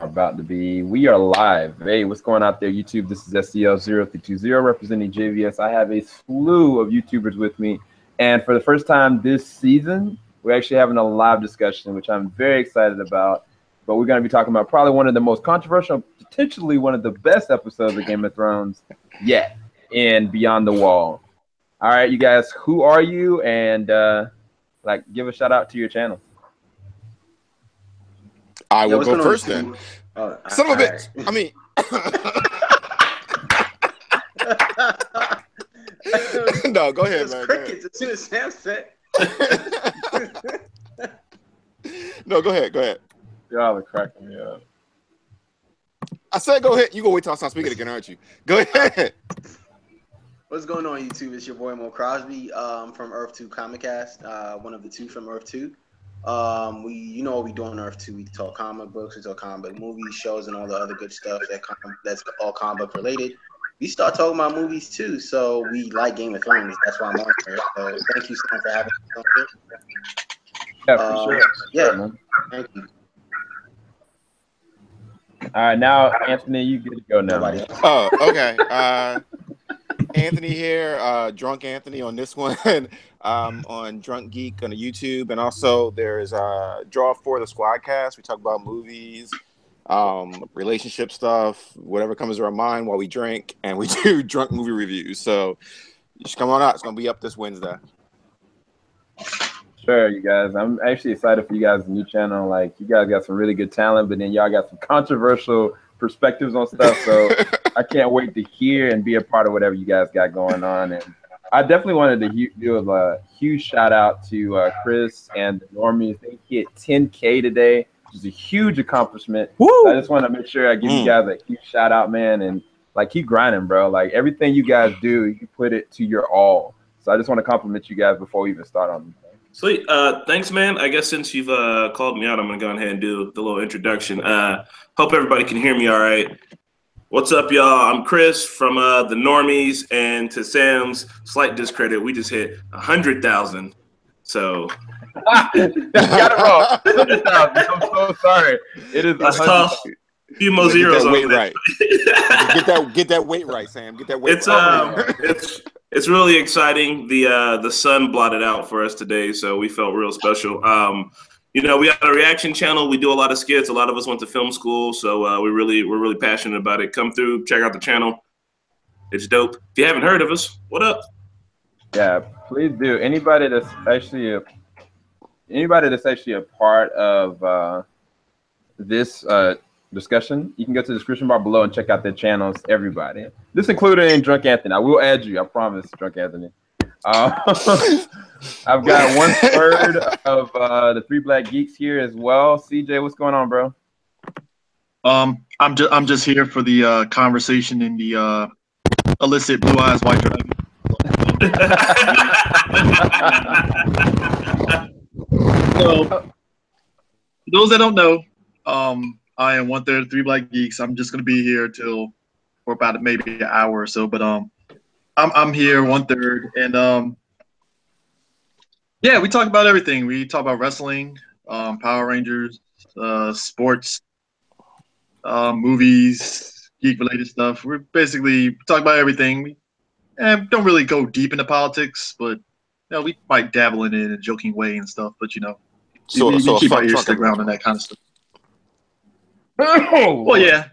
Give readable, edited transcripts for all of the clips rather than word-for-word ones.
About to be. We are live. Hey, what's going out there, YouTube? This is SCL0320 representing JVS. I have a slew of YouTubers with me, and for the first time this season, we're actually having a live discussion, which I'm very excited about. But we're going to be talking about probably one of the most controversial, potentially one of the best episodes of Game of Thrones yet, in Beyond the Wall. All right, you guys, who are you? And give a shout out to your channel. I will go first then. Son of a bitch. I mean, no, go ahead, man. Crickets as soon as Sam said. No, go ahead. Y'all are cracking me up. I said go ahead. You go wait till I start speaking again, aren't you? Go ahead. What's going on, YouTube? It's your boy Mo Crosby from Earth 2 Comic Cast, one of the two from Earth 2. You know what we do on Earth 2. We talk comic books, we talk comic book movies, shows, and all the other good stuff that's all comic book related. We start talking about movies too, so we like Game of Thrones. That's why I'm on here. So thank you, Sam, for having me on here. Yeah, for sure. Yeah, thank you. All right, now Anthony, you get to go now. Oh, okay. Anthony here, Drunk Anthony on this one, on Drunk Geek on the YouTube, and also there's Draw for the Squadcast. We talk about movies, relationship stuff, whatever comes to our mind while we drink, and we do drunk movie reviews. So you should come on out. It's gonna be up this Wednesday. Sure, you guys. I'm actually excited for you guys' new channel. Like, you guys got some really good talent, but then y'all got some controversial perspectives on stuff. So I can't wait to hear and be a part of whatever you guys got going on. And I definitely wanted to give a huge shout out to Chris and the Normies. They hit 10K today, which is a huge accomplishment. So I just want to make sure I give you guys a huge shout out, man. And like, keep grinding, bro. Like, everything you guys do, you put it to your all. So I just want to compliment you guys before we even start on this. Sweet. Thanks, man. I guess since you've called me out, I'm going to go ahead and do the little introduction. Hope everybody can hear me all right. What's up, y'all? I'm Chris from the Normies, and to Sam's slight discredit, we just hit 100,000. So got it wrong. 100,000. I'm so sorry. It is 100,000. A few more zeros on weight right. Get that weight right, Sam. Get that weight right. It's really exciting. The sun blotted out for us today, so we felt real special. We got a reaction channel. We do a lot of skits. A lot of us went to film school, so we're really passionate about it. Come through, check out the channel. It's dope. If you haven't heard of us, what up? Yeah, please do. Anybody that's actually a part of this discussion, you can go to the description bar below and check out their channels. Everybody, this including Drunk Anthony. I will add you. I promise, Drunk Anthony. I've got 1/3 of the Three Black Geeks here as well. CJ, what's going on, bro? I'm just here for the conversation in the illicit Blue Eyes White Dragon. So, for those that don't know, I am 1/3 of Three Black Geeks. I'm just gonna be here for about maybe an hour or so, but I'm here 1/3, and yeah, we talk about everything. We talk about wrestling, Power Rangers, sports, movies, geek-related stuff. We basically talk about everything. We don't really go deep into politics, but we might dabble in it in a joking way and stuff. But so we keep our ears to the ground and that kind of stuff. Well, yeah,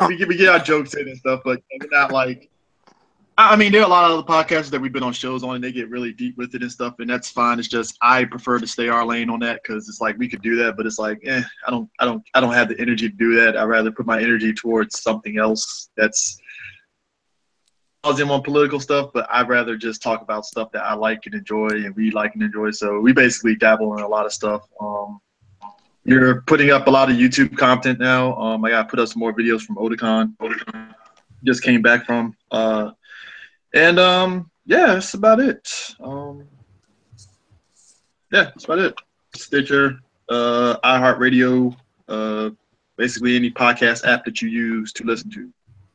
we get our jokes in and stuff, but we're not like. I mean, there are a lot of other podcasts that we've been on shows on, and they get really deep with it and stuff, and that's fine. It's just I prefer to stay our lane on that because it's like we could do that, but it's like, I don't have the energy to do that. I'd rather put my energy towards something else that's in on political stuff, but I'd rather just talk about stuff that I like and enjoy, and we like and enjoy. So we basically dabble in a lot of stuff. You're putting up a lot of YouTube content now. I got to put up some more videos from Otakon. Just came back from. Yeah, that's about it. Yeah, that's about it. Stitcher, iHeartRadio, basically any podcast app that you use to listen to.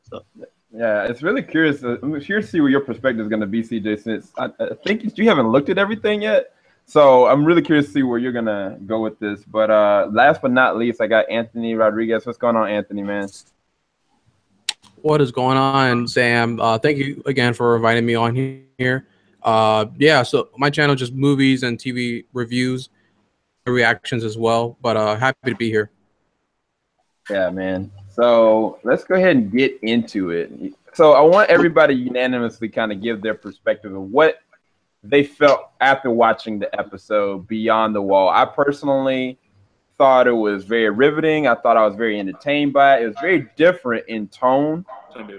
So. Yeah, it's really curious. I'm curious to see what your perspective is going to be, CJ, since I think you haven't looked at everything yet. So I'm really curious to see where you're gonna go with this. But last but not least, I got Anthony Rodriguez. What's going on, Anthony, man? What is going on, Sam? Thank you again for inviting me on here. Yeah, so my channel just movies and TV reviews, reactions as well. But happy to be here. Yeah, man. So let's go ahead and get into it. So I want everybody unanimously kind of give their perspective of what they felt after watching the episode Beyond the Wall. I personally thought it was very riveting. I thought I was very entertained by it. It was very different in tone.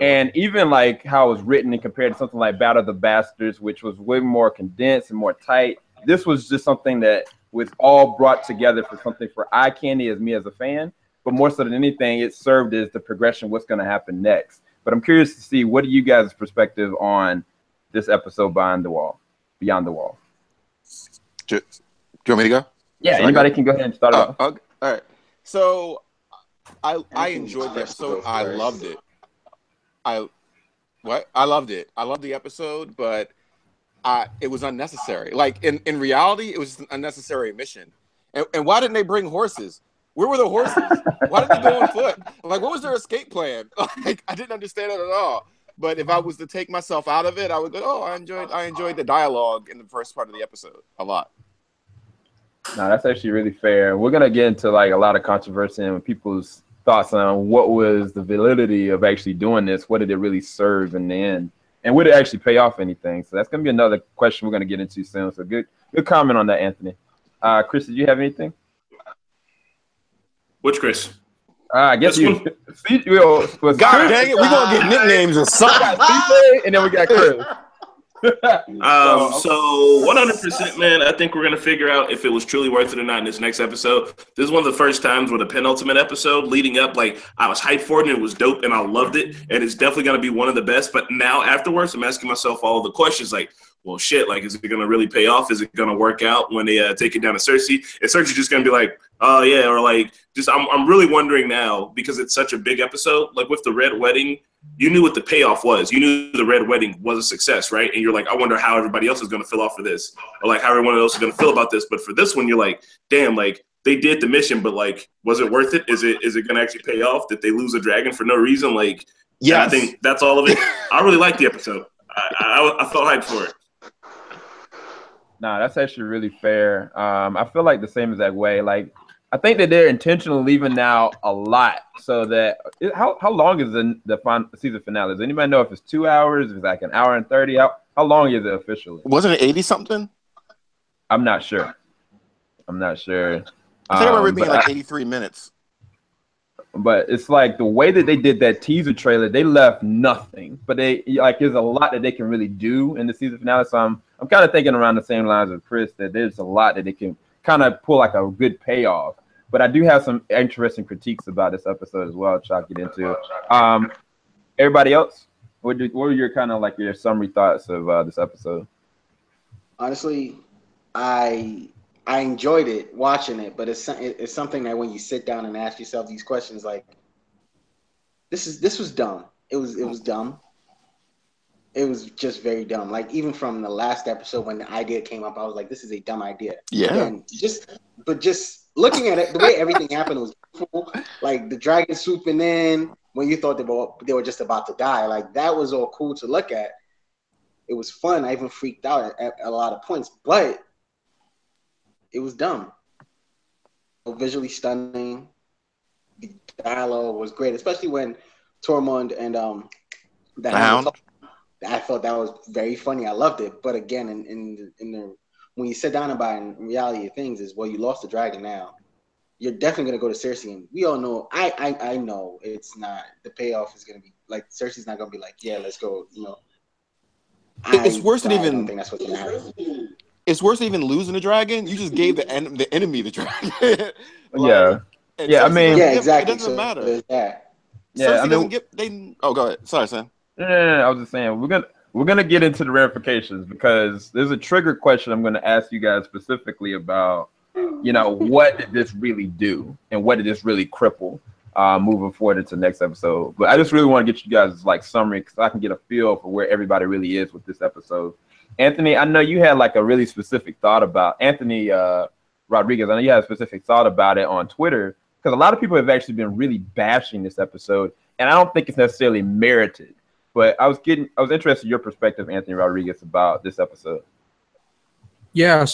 And even like how it was written and compared to something like Battle of the Bastards, which was way more condensed and more tight. This was just something that was all brought together for something for eye candy as me as a fan. But more so than anything, it served as the progression, what's going to happen next. But I'm curious to see, what are you guys' perspective on this episode Beyond the Wall? Do you want me to go? Yeah, anybody can go ahead and start off. All right. So I enjoyed the episode. I loved it. I loved it. I loved the episode, but it was unnecessary. Like in reality, it was an unnecessary mission. And why didn't they bring horses? Where were the horses? Why did they go on foot? Like, what was their escape plan? Like, I didn't understand it at all. But if I was to take myself out of it, I would go, oh, I enjoyed the dialogue in the first part of the episode a lot. No, that's actually really fair. We're gonna get into like a lot of controversy and people's thoughts on what was the validity of actually doing this. What did it really serve in the end? And would it actually pay off anything? So that's gonna be another question we're gonna get into soon. So good comment on that, Anthony. Chris, did you have anything? Which Chris? I guess you. God dang it, we're gonna get nicknames or something. And then we got Chris. So 100%, man. I think we're gonna figure out if it was truly worth it or not in this next episode. This is one of the first times with a penultimate episode leading up. Like, I was hyped for it and it was dope and I loved it, and it's definitely gonna be one of the best. But now afterwards, I'm asking myself all the questions like, well, shit, like, is it gonna really pay off? Is it gonna work out when they take it down to Cersei? Is Cersei just gonna be like, oh yeah, or like, just I'm really wondering now, because it's such a big episode. Like with the Red Wedding, you knew what the payoff was. You knew the Red Wedding was a success, right? And you're like, I wonder how everybody else is going to feel off of this, or like how everyone else is going to feel about this. But for this one, you're like, damn, like they did the mission, but like, was it worth it? Is it going to actually pay off? Did they lose a dragon for no reason? Like, yeah, I think that's all of it. I really liked the episode. I felt hyped for it. Nah, that's actually really fair. I feel like the same exact way. Like, I think that they're intentionally leaving out a lot so that how long is the season finale? Does anybody know if it's 2 hours? If it's like an hour and 30? How long is it officially? Wasn't it 80 something? I'm not sure. I think I remember it being like 83 minutes. But it's like the way that they did that teaser trailer, they left nothing. But they like there's a lot that they can really do in the season finale. So I'm kind of thinking around the same lines as Chris, that there's a lot that they can kind of pull like a good payoff. But I do have some interesting critiques about this episode as well, which I'll get into. Everybody else, what were your kind of like your summary thoughts of this episode? Honestly, I enjoyed it watching it, but it's something that when you sit down and ask yourself these questions, like this was dumb. It was dumb. It was just very dumb. Like even from the last episode when the idea came up, I was like, this is a dumb idea. Yeah. And just looking at it, the way everything happened was cool. Like the dragon swooping in when you thought they were just about to die. Like that was all cool to look at. It was fun. I even freaked out at a lot of points, but it was dumb. Visually stunning. The dialogue was great, especially when Tormund and the Hound. I thought that was very funny. I loved it. But again, in the when you sit down about it, in reality of things is, well, you lost the dragon now. You're definitely gonna go to Cersei, and we all know. I know it's not. The payoff is gonna be like Cersei's not gonna be like, yeah, let's go. You know, it's worse than even. I don't think that's what's gonna happen. It's worse than even losing the dragon. You just gave the enemy the dragon. Yeah, I mean, yeah, exactly. It doesn't matter. That. Yeah, Cersei doesn't get. Oh, go ahead. Sorry, Sam. No. I was just saying we're gonna get into the ramifications because there's a trigger question I'm gonna ask you guys specifically about. You know, what did this really do, and what did this really cripple moving forward into the next episode? But I just really want to get you guys like summary because I can get a feel for where everybody really is with this episode. Anthony, I know you had like a really specific thought about Anthony Rodriguez. I know you had a specific thought about it on Twitter because a lot of people have actually been really bashing this episode, and I don't think it's necessarily merited. But I was interested in your perspective, Anthony Rodriguez, about this episode. Yeah,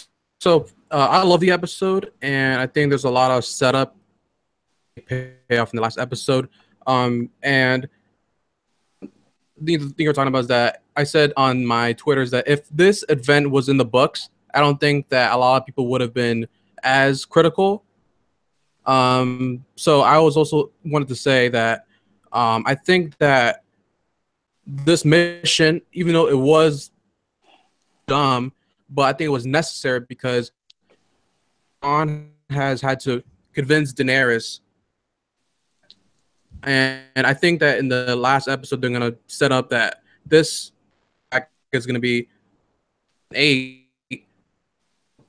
so I love the episode, and I think there's a lot of setup payoff in the last episode. And the thing you're talking about is that I said on my Twitter is that if this event was in the books, I don't think that a lot of people would have been as critical. So I was also wanted to say that I think that this mission, even though it was dumb, but I think it was necessary because Jon has had to convince Daenerys. And I think that in the last episode, they're going to set up that this is going to be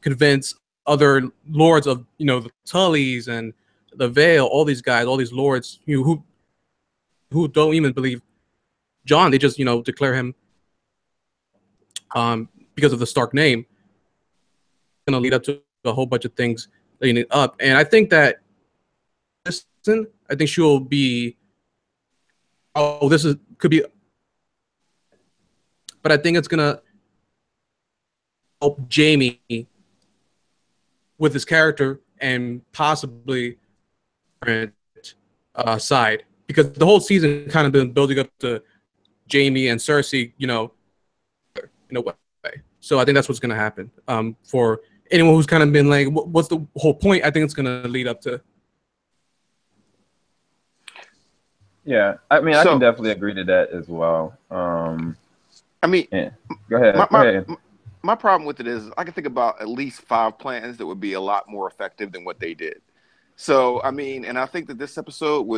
convince other lords of, the Tullys and the Vale, all these guys, all these lords who don't even believe Jon. They just, declare him because of the Stark name. Going to lead up to a whole bunch of things leading up. And I think that I think she will be. Oh, could be. But I think it's gonna help Jaime with his character and possibly side, because the whole season kind of been building up to Jaime and Cersei, in a way. So I think that's what's gonna happen. For anyone who's kind of been like, what's the whole point? I think it's gonna lead up to. Yeah, I mean, I can definitely agree to that as well. Yeah. Go ahead. My problem with it is I can think about at least 5 plans that would be a lot more effective than what they did. So, and I think that this episode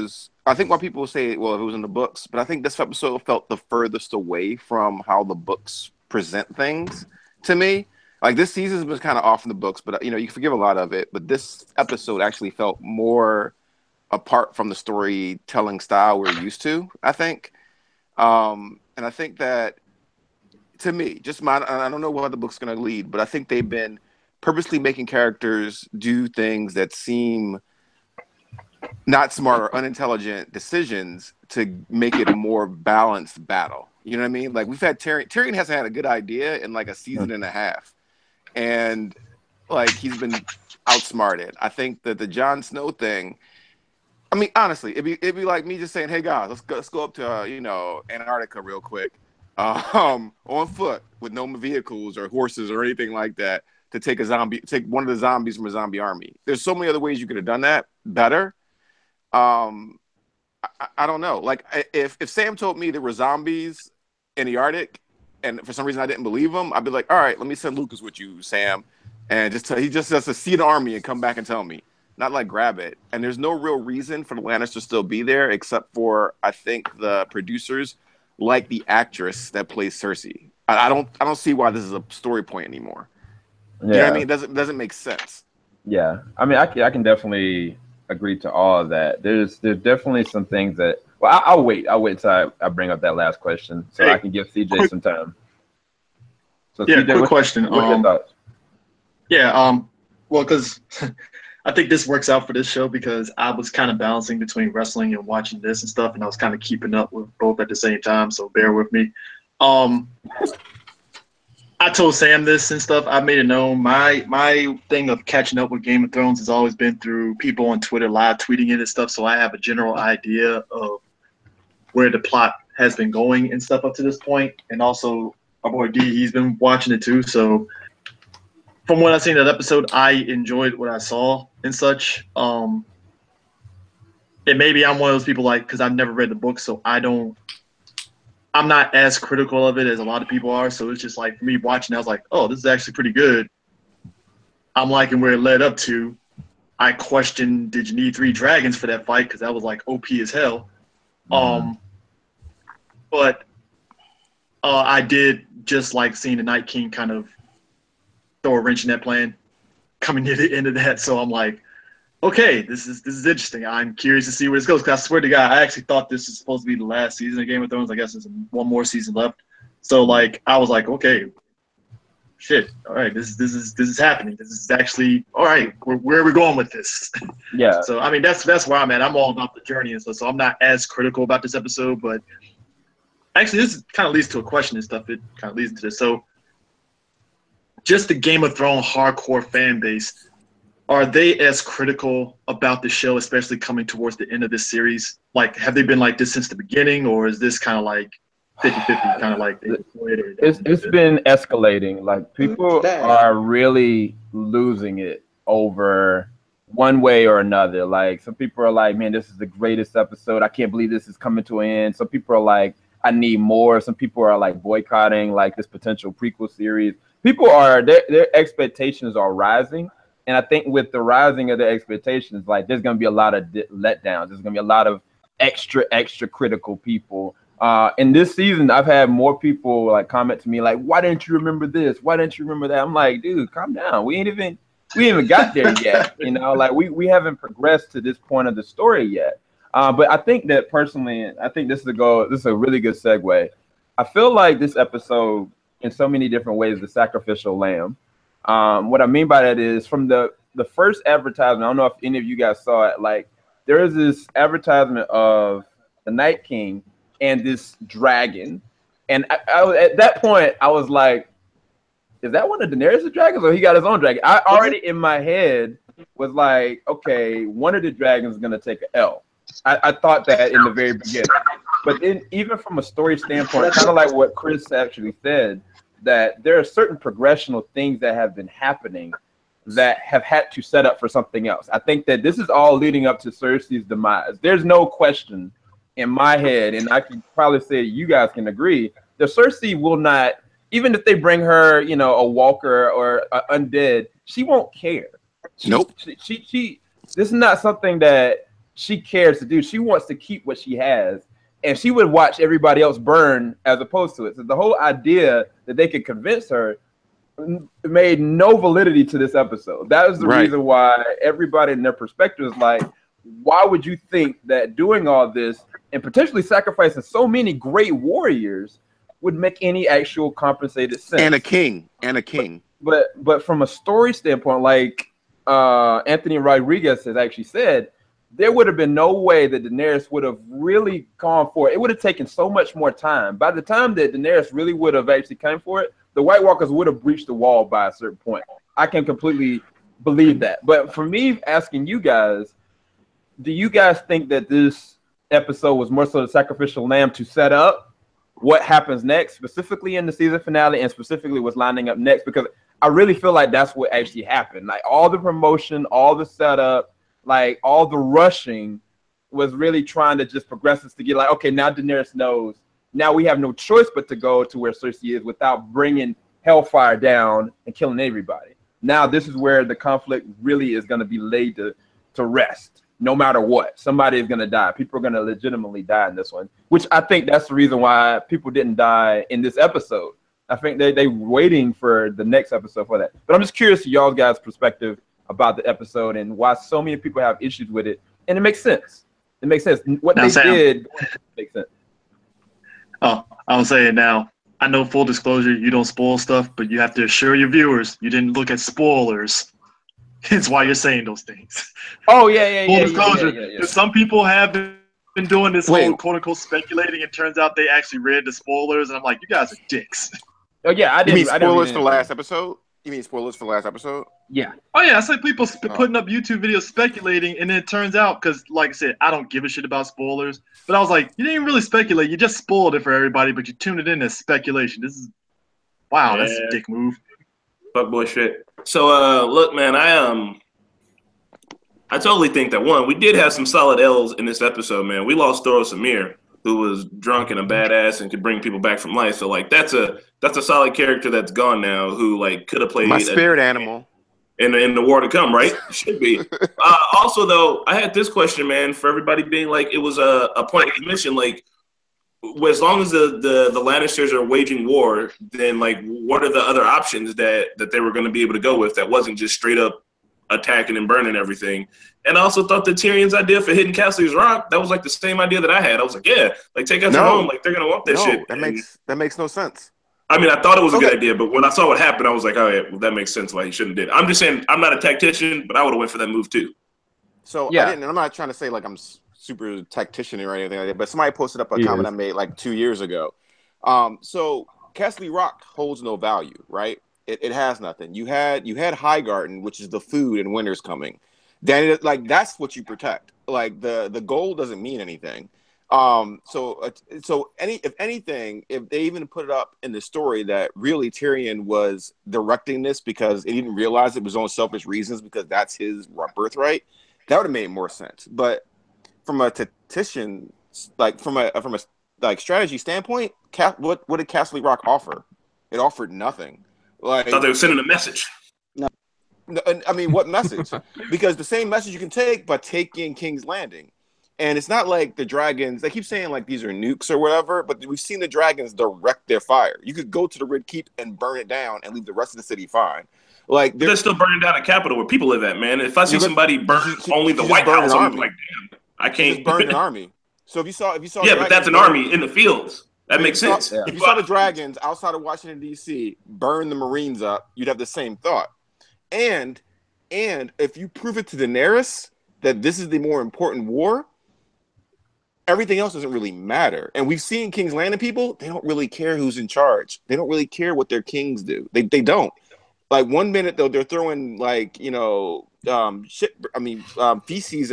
I think why people say, well, if it was in the books, but I think this episode felt the furthest away from how the books present things to me. Like, this season's been kind of off in the books, but, you can forgive a lot of it. But this episode actually felt more apart from the storytelling style we're used to, I think. And I think that, to me, I don't know what the book's going to lead, but I think they've been purposely making characters do things that seem not smart or unintelligent decisions to make it a more balanced battle. You know what I mean? Like, we've had Tyrion hasn't had a good idea in like a season and a half. And like, he's been outsmarted. I think that the Jon Snow thing, honestly, it'd be like me just saying, "Hey guys, let's go up to Antarctica real quick, on foot with no vehicles or horses or anything like that to take one of the zombies from a zombie army." There's so many other ways you could have done that better. I don't know. Like, if Sam told me there were zombies in the Arctic, and for some reason I didn't believe him, I'd be like, "All right, let me send Lucas with you, Sam, and he just has to see the army and come back and tell me." Not like grab it. And there's no real reason for the Lannisters to still be there, except for, I think, the producers like the actress that plays Cersei. I don't see why this is a story point anymore. Yeah. You know what I mean? It doesn't make sense. Yeah. I can definitely agree to all of that. There's definitely some things that, well, I'll wait till I bring up that last question so I can give CJ some time. So yeah, CJ, quick question. What are your thoughts? Yeah, well, because I think this works out for this show because I was kind of balancing between wrestling and watching this and stuff, and I was kind of keeping up with both at the same time, so bear with me. I told Sam this and stuff. I made it known. My thing of catching up with Game of Thrones has always been through people on Twitter live tweeting it and stuff, so I have a general idea of where the plot has been going and stuff up to this point. And also, our boy D, he's been watching it too, so from what I've seen that episode, I enjoyed what I saw and such. And maybe I'm one of those people, like, because I've never read the book, so I'm not as critical of it as a lot of people are. So it's just like, for me watching, I was like, oh, this is actually pretty good. I'm liking where it led up to. I questioned, did you need 3 dragons for that fight? Because that was like OP as hell. But I did just like seeing the Night King kind of throw a wrench in that plan coming near the end of that. So I'm like, okay, this is interesting. I'm curious to see where this goes, because I swear to God, I actually thought this was supposed to be the last season of Game of Thrones. I guess there's one more season left. So like, I was like, okay, shit, all right, this is happening. This is actually all right. Where are we going with this? Yeah. So I mean, that's where I'm at. I'm all about the journey and stuff. So I'm not as critical about this episode, but actually, this kind of leads to a question and stuff. It kind of leads into this. So, just the Game of Thrones hardcore fan base, are they as critical about the show, especially coming towards the end of this series? Like, have they been like this since the beginning, or is this kind of like 50-50, kind of like they enjoyed it? It's been escalating. Like, people are really losing it over one way or another. Like, some people are like, man, this is the greatest episode. I can't believe this is coming to an end. Some people are like, I need more. Some people are like boycotting like this potential prequel series. People are their expectations are rising, and I think with the rising of their expectations, like there's gonna be a lot of letdowns. There's gonna be a lot of extra critical people. In this season, I've had more people like comment to me like, "Why didn't you remember this? Why didn't you remember that?" I'm like, dude, calm down. We ain't even got there yet. You know, like we haven't progressed to this point of the story yet. But I think that personally, I think this is a really good segue. I feel like this episode, in so many different ways, the sacrificial lamb. What I mean by that is from the first advertisement, I don't know if any of you guys saw it, like there is this advertisement of the Night King and this dragon. And I at that point, I was like, is that one of Daenerys' dragons or he got his own dragon? I already in my head was like, okay, one of the dragons is going to take an L. I thought that in the very beginning. But then even from a story standpoint, kind of like what Chris actually said, that there are certain progressional things that have been happening that have had to set up for something else. I think that this is all leading up to Cersei's demise. There's no question in my head, and I can probably say you guys can agree, that Cersei will not, even if they bring her, you know, a walker or undead, she won't care. Nope. She this is not something that she cares to do. She wants to keep what she has, and she would watch everybody else burn as opposed to it. So the whole idea that they could convince her made no validity to this episode. That is the reason why everybody in their perspective is like, why would you think that doing all this and potentially sacrificing so many great warriors would make any actual compensated sense? And a king. But from a story standpoint, like Anthony Rodriguez has actually said, there would have been no way that Daenerys would have really gone for it. It would have taken so much more time. By the time that Daenerys really would have actually come for it, the White Walkers would have breached the wall by a certain point. I can completely believe that. But for me, asking you guys, do you guys think that this episode was more so the sacrificial lamb to set up what happens next, specifically in the season finale and specifically what's lining up next? Because I really feel like that's what actually happened. Like all the promotion, all the setup, like all the rushing was really trying to just progress us to get like, okay, now Daenerys knows. Now we have no choice but to go to where Cersei is without bringing hellfire down and killing everybody. Now this is where the conflict really is going to be laid to rest. No matter what, somebody is going to die. People are going to legitimately die in this one, which I think that's the reason why people didn't die in this episode. I think they waiting for the next episode for that. But I'm just curious to y'all guys' perspective about the episode and why so many people have issues with it. And it makes sense. It makes sense. What now, they Sam, did makes sense. Oh, I'll say it now. I know, full disclosure, you don't spoil stuff, but you have to assure your viewers you didn't look at spoilers. It's why you're saying those things. Oh, yeah. Full disclosure. Yeah. Some people have been doing this whole quote-unquote speculating. It turns out they actually read the spoilers, and I'm like, you guys are dicks. Oh, yeah, I didn't. You mean spoilers for the last episode? You mean spoilers for the last episode? Yeah. Oh, yeah. It's like people putting up YouTube videos speculating, and then it turns out, because, like I said, I don't give a shit about spoilers, but I was like, you didn't really speculate. You just spoiled it for everybody, but you tuned it in as speculation. This is, wow, that's a dick move. Fuckboy shit. So, look, man, I totally think that, one, we did have some solid L's in this episode, man. We lost Thoros Samir, who was drunk and a badass and could bring people back from life. So, like, that's a solid character that's gone now, who, like, could have played my spirit animal in the war to come, right? Should be. Also, though, I had this question, man, for everybody being like, it was a point of mission, like, as long as the Lannisters are waging war, then like what are the other options that they were going to be able to go with that wasn't just straight up attacking and burning everything? And I also thought that Tyrion's idea for hitting Castle's Rock, that was like the same idea that I had. I was like, yeah, like take us home, like they're going to want that shit. That makes no sense. I mean, I thought it was a good idea, but when I saw what happened, I was like, oh yeah, well, that makes sense why he shouldn't did. I'm just saying, I'm not a tactician, but I would have went for that move too. So Yeah. I'm not trying to say like I'm super tactician or anything like that, but somebody posted up a comment I made like 2 years ago. So Castle Rock holds no value, right? It has nothing. You had Highgarden, which is the food and winter's coming. Then like that's what you protect. Like the gold doesn't mean anything. So if anything, if they even put it up in the story that really Tyrion was directing this because he didn't realize it was on selfish reasons because that's his birthright, that would have made more sense. But from a tactician, like from a like strategy standpoint, what did Castle Rock offer? It offered nothing. Like I thought they were sending a message. No, I mean, what message? Because the same message you can take by taking King's Landing. And it's not like the dragons, they keep saying like these are nukes or whatever, but we've seen the dragons direct their fire. You could go to the Red Keep and burn it down and leave the rest of the city fine. Like they're still burning down a capital where people live at, man. If I see somebody burn only the White House, I'm like, damn, I can't. Burn an army. So if you saw, yeah, but that's an army in the fields. That makes sense. If you saw the dragons outside of Washington D.C. burn the Marines up, you'd have the same thought. And if you prove it to Daenerys that this is the more important war, everything else doesn't really matter. And we've seen King's Landing people, they don't really care who's in charge. They don't really care what their kings do. They don't. Like 1 minute though, they're throwing like, feces at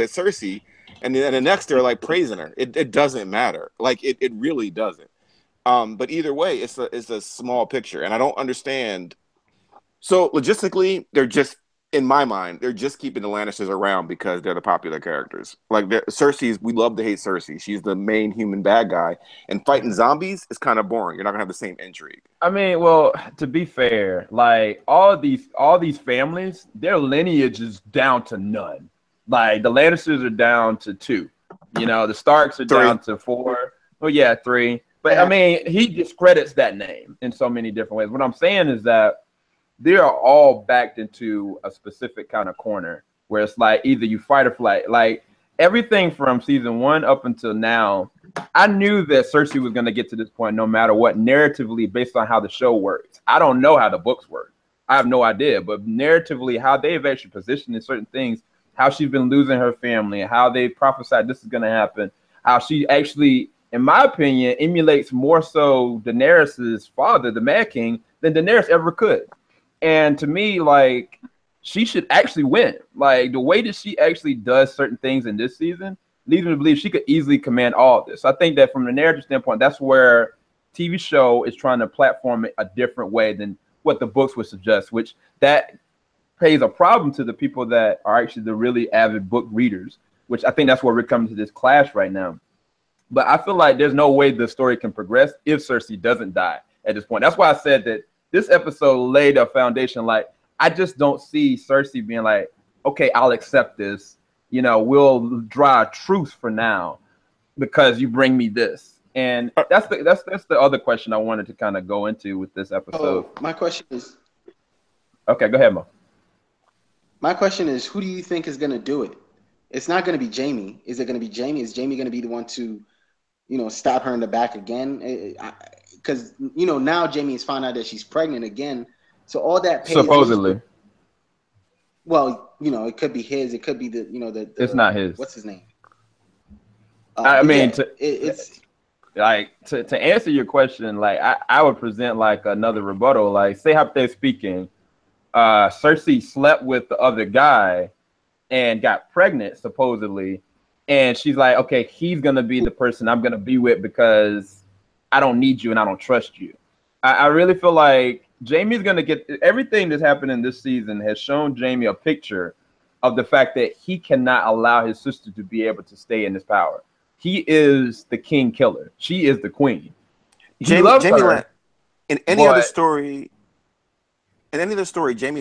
Cersei, and then the next they're like praising her. It doesn't matter. Like it really doesn't. But either way, it's a small picture, and I don't understand. So logistically, in my mind, they're just keeping the Lannisters around because they're the popular characters. Like Cersei's, we love to hate Cersei. She's the main human bad guy, and fighting zombies is kind of boring. You're not gonna have the same intrigue. I mean, well, to be fair, like all these families, their lineage is down to none. Like the Lannisters are down to 2. You know, the Starks are down to 4. Well, yeah, 3. But I mean, he discredits that name in so many different ways. What I'm saying is that they are all backed into a specific kind of corner where it's like either you fight or flight. Like everything from season 1 up until now, I knew that Cersei was going to get to this point no matter what, narratively, based on how the show works. I don't know how the books work. I have no idea. But narratively, how they've actually positioned in certain things, how she's been losing her family, how they prophesied this is going to happen, how she actually, in my opinion, emulates more so Daenerys' father, the Mad King, than Daenerys ever could. And to me, like, she should actually win. Like, the way that she actually does certain things in this season leads me to believe she could easily command all of this. I think that from the narrative standpoint, that's where TV show is trying to platform it a different way than what the books would suggest, which that pays a problem to the people that are actually the really avid book readers, which I think that's where we're coming to this clash right now. But I feel like there's no way the story can progress if Cersei doesn't die at this point. That's why I said that this episode laid a foundation. Like, I just don't see Cersei being like, okay, I'll accept this. You know, we'll draw a truce for now because you bring me this. And that's the other question I wanted to kind of go into with this episode. My question is... Okay, go ahead, Mo. My question is, who do you think is going to do it? It's not going to be Jaime. Is it going to be Jaime? Is Jaime going to be the one to, stab her in the back again? Because, now Jaime has found out that she's pregnant again. So all that... Supposedly. Well, it could be his. It could be the it's not his. What's his name? I mean, to answer your question, like, I would present like another rebuttal. Like, say hypothetically speaking, Cersei slept with the other guy and got pregnant, supposedly. And she's like, okay, he's going to be the person I'm going to be with because I don't need you and I don't trust you. I really feel like Jaime's going to get everything that's happened in this season has shown Jaime a picture of the fact that he cannot allow his sister to be able to stay in his power. He is the king killer. She is the queen. He loves her. In any other story, Jaime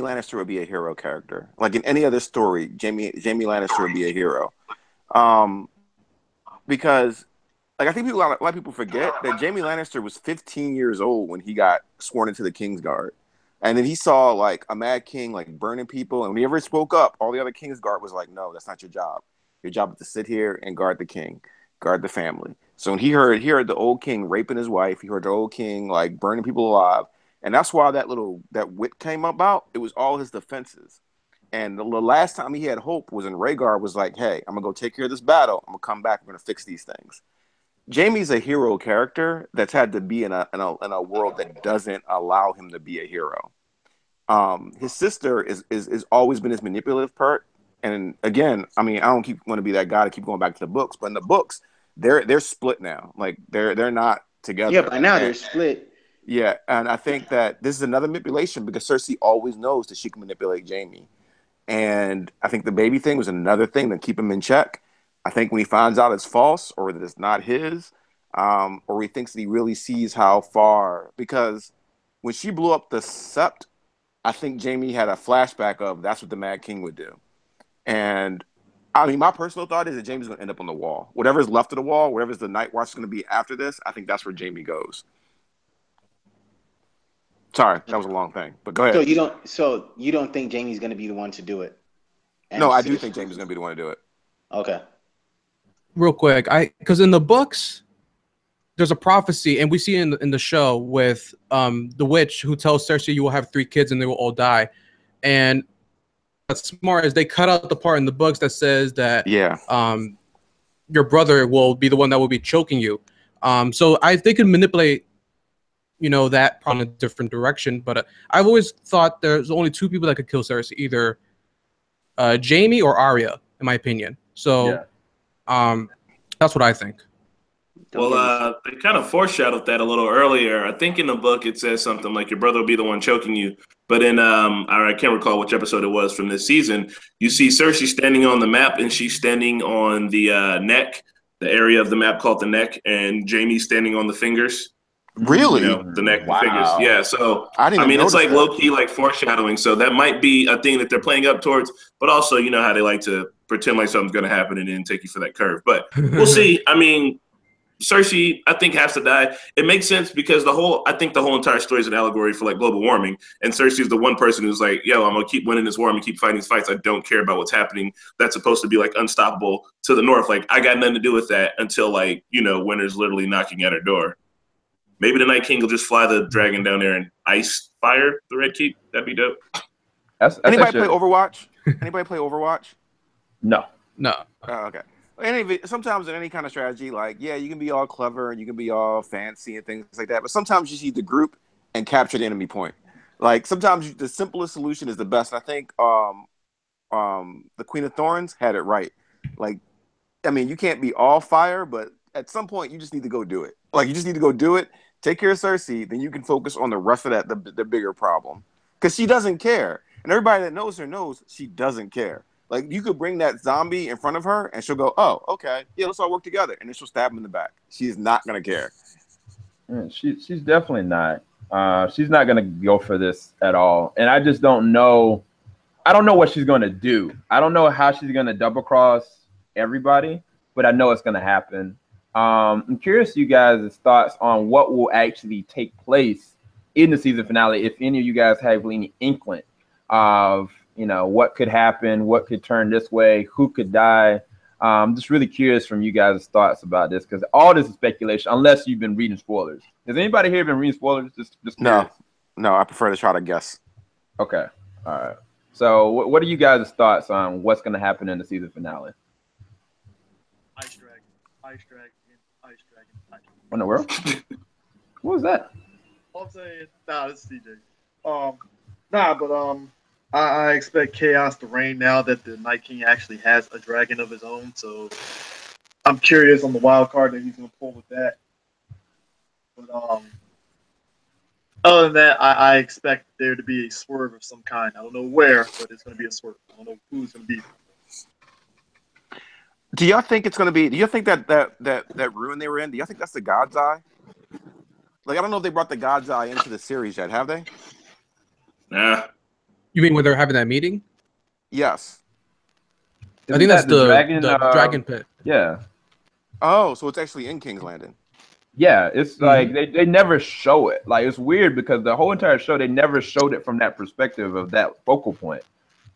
Lannister would be a hero character. Like in any other story, Jaime Lannister would be a hero. Because like I think a lot of people forget that Jaime Lannister was 15 years old when he got sworn into the Kingsguard. And then he saw like a Mad King like burning people, and when he ever spoke up, all the other Kingsguard was like, "No, that's not your job. Your job is to sit here and guard the king." safeguard the family. So when he heard the old king raping his wife, he heard the old king like burning people alive, and that's why that wit came about. It was all his defenses. And the last time he had hope was when Rhaegar was like, "Hey, I'm gonna go take care of this battle. I'm gonna come back. We're gonna fix these things." Jamie's a hero character that's had to be in a world that doesn't allow him to be a hero. His sister is always been his manipulative part. And again, I mean, I don't want to be that guy to keep going back to the books, but in the books, they're split now. Like they're not together. Yeah, by now they're split. Yeah, and I think that this is another manipulation because Cersei always knows that she can manipulate Jamie. And I think the baby thing was another thing to keep him in check. I think when he finds out it's false or that it's not his, or he thinks that he really sees how far, because when she blew up the sept, I think Jamie had a flashback of that's what the Mad King would do. And I mean, my personal thought is that Jamie's going to end up on the wall. Whatever's left of the wall, whatever's the Night Watch is going to be after this, I think that's where Jamie goes. Sorry, that was a long thing, but go ahead. So you don't think Jamie's going to be the one to do it? No, I do think Jamie's going to be the one to do it. Okay. Real quick, because in the books, there's a prophecy, and we see in the show with the witch who tells Cersei you will have 3 kids and they will all die. And what's smart is they cut out the part in the books that says that your brother will be the one that will be choking you. So they could manipulate, that part in a different direction. But I've always thought there's only 2 people that could kill Cersei, either Jamie or Arya, in my opinion. So that's what I think. Well, they kind of foreshadowed that a little earlier. I think in the book it says something like your brother will be the one choking you. But in I can't recall which episode it was from this season, you see Cersei standing on the map, and she's standing on the neck, the area of the map called the neck, and Jamie's standing on the fingers. Really? The neck, the fingers. Yeah. So I mean, it's like low key, like foreshadowing. So that might be a thing that they're playing up towards. But also, you know how they like to pretend like something's going to happen and then take you for that curve. But we'll see. I mean, Cersei, I think, has to die. It makes sense because I think the whole entire story is an allegory for like global warming. And Cersei is the one person who's like, yo, I'm going to keep winning this war. I'm going to keep fighting these fights. I don't care about what's happening. That's supposed to be like unstoppable to the north. Like, I got nothing to do with that until winter's literally knocking at her door. Maybe the Night King will just fly the dragon down there and ice fire the Red Keep. That'd be dope. Anybody play Overwatch? Anybody play Overwatch? No. Oh, okay. Sometimes in any kind of strategy, you can be all clever and you can be all fancy and things like that, but sometimes you need to group and capture the enemy point. Like sometimes the simplest solution is the best. I think the Queen of Thorns had it right. Like, I mean, you can't be all fire, but at some point you just need to go do it. Like, you just need to go do it, take care of Cersei, then you can focus on the rest of that, the bigger problem. Because she doesn't care. And everybody that knows her knows she doesn't care. Like, you could bring that zombie in front of her and she'll go, oh, okay, yeah, let's all work together. And then she'll stab him in the back. She's not going to care. She's definitely not. She's not going to go for this at all. And I just don't know. I don't know what she's going to do. I don't know how she's going to double cross everybody, but I know it's going to happen. I'm curious you guys' thoughts on what will actually take place in the season finale, if any of you guys have any inkling of what could happen, what could turn this way, who could die. I'm just really curious from you guys' thoughts about this, because all this is speculation, unless you've been reading spoilers. Has anybody here been reading spoilers? Just no, I prefer to try to guess. Okay, all right. So what are you guys' thoughts on what's going to happen in the season finale? Ice dragon. What in the world? What was that? I'm saying, this is CJ. I expect chaos to reign now that the Night King actually has a dragon of his own. So I'm curious on the wild card that he's going to pull with that. But other than that, I expect there to be a swerve of some kind. I don't know where, but it's going to be a swerve. I don't know who's going to be. Do y'all think it's going to be? Do you think that ruin they were in? Do y'all think that's the God's Eye? Like, I don't know if they brought the God's Eye into the series yet. Have they? Nah. You mean when they're having that meeting? Yes. I think that's the dragon pit. Yeah. Oh, so it's actually in King's Landing. Yeah, it's like they never show it. Like, it's weird because the whole entire show, they never showed it from that perspective of that focal point,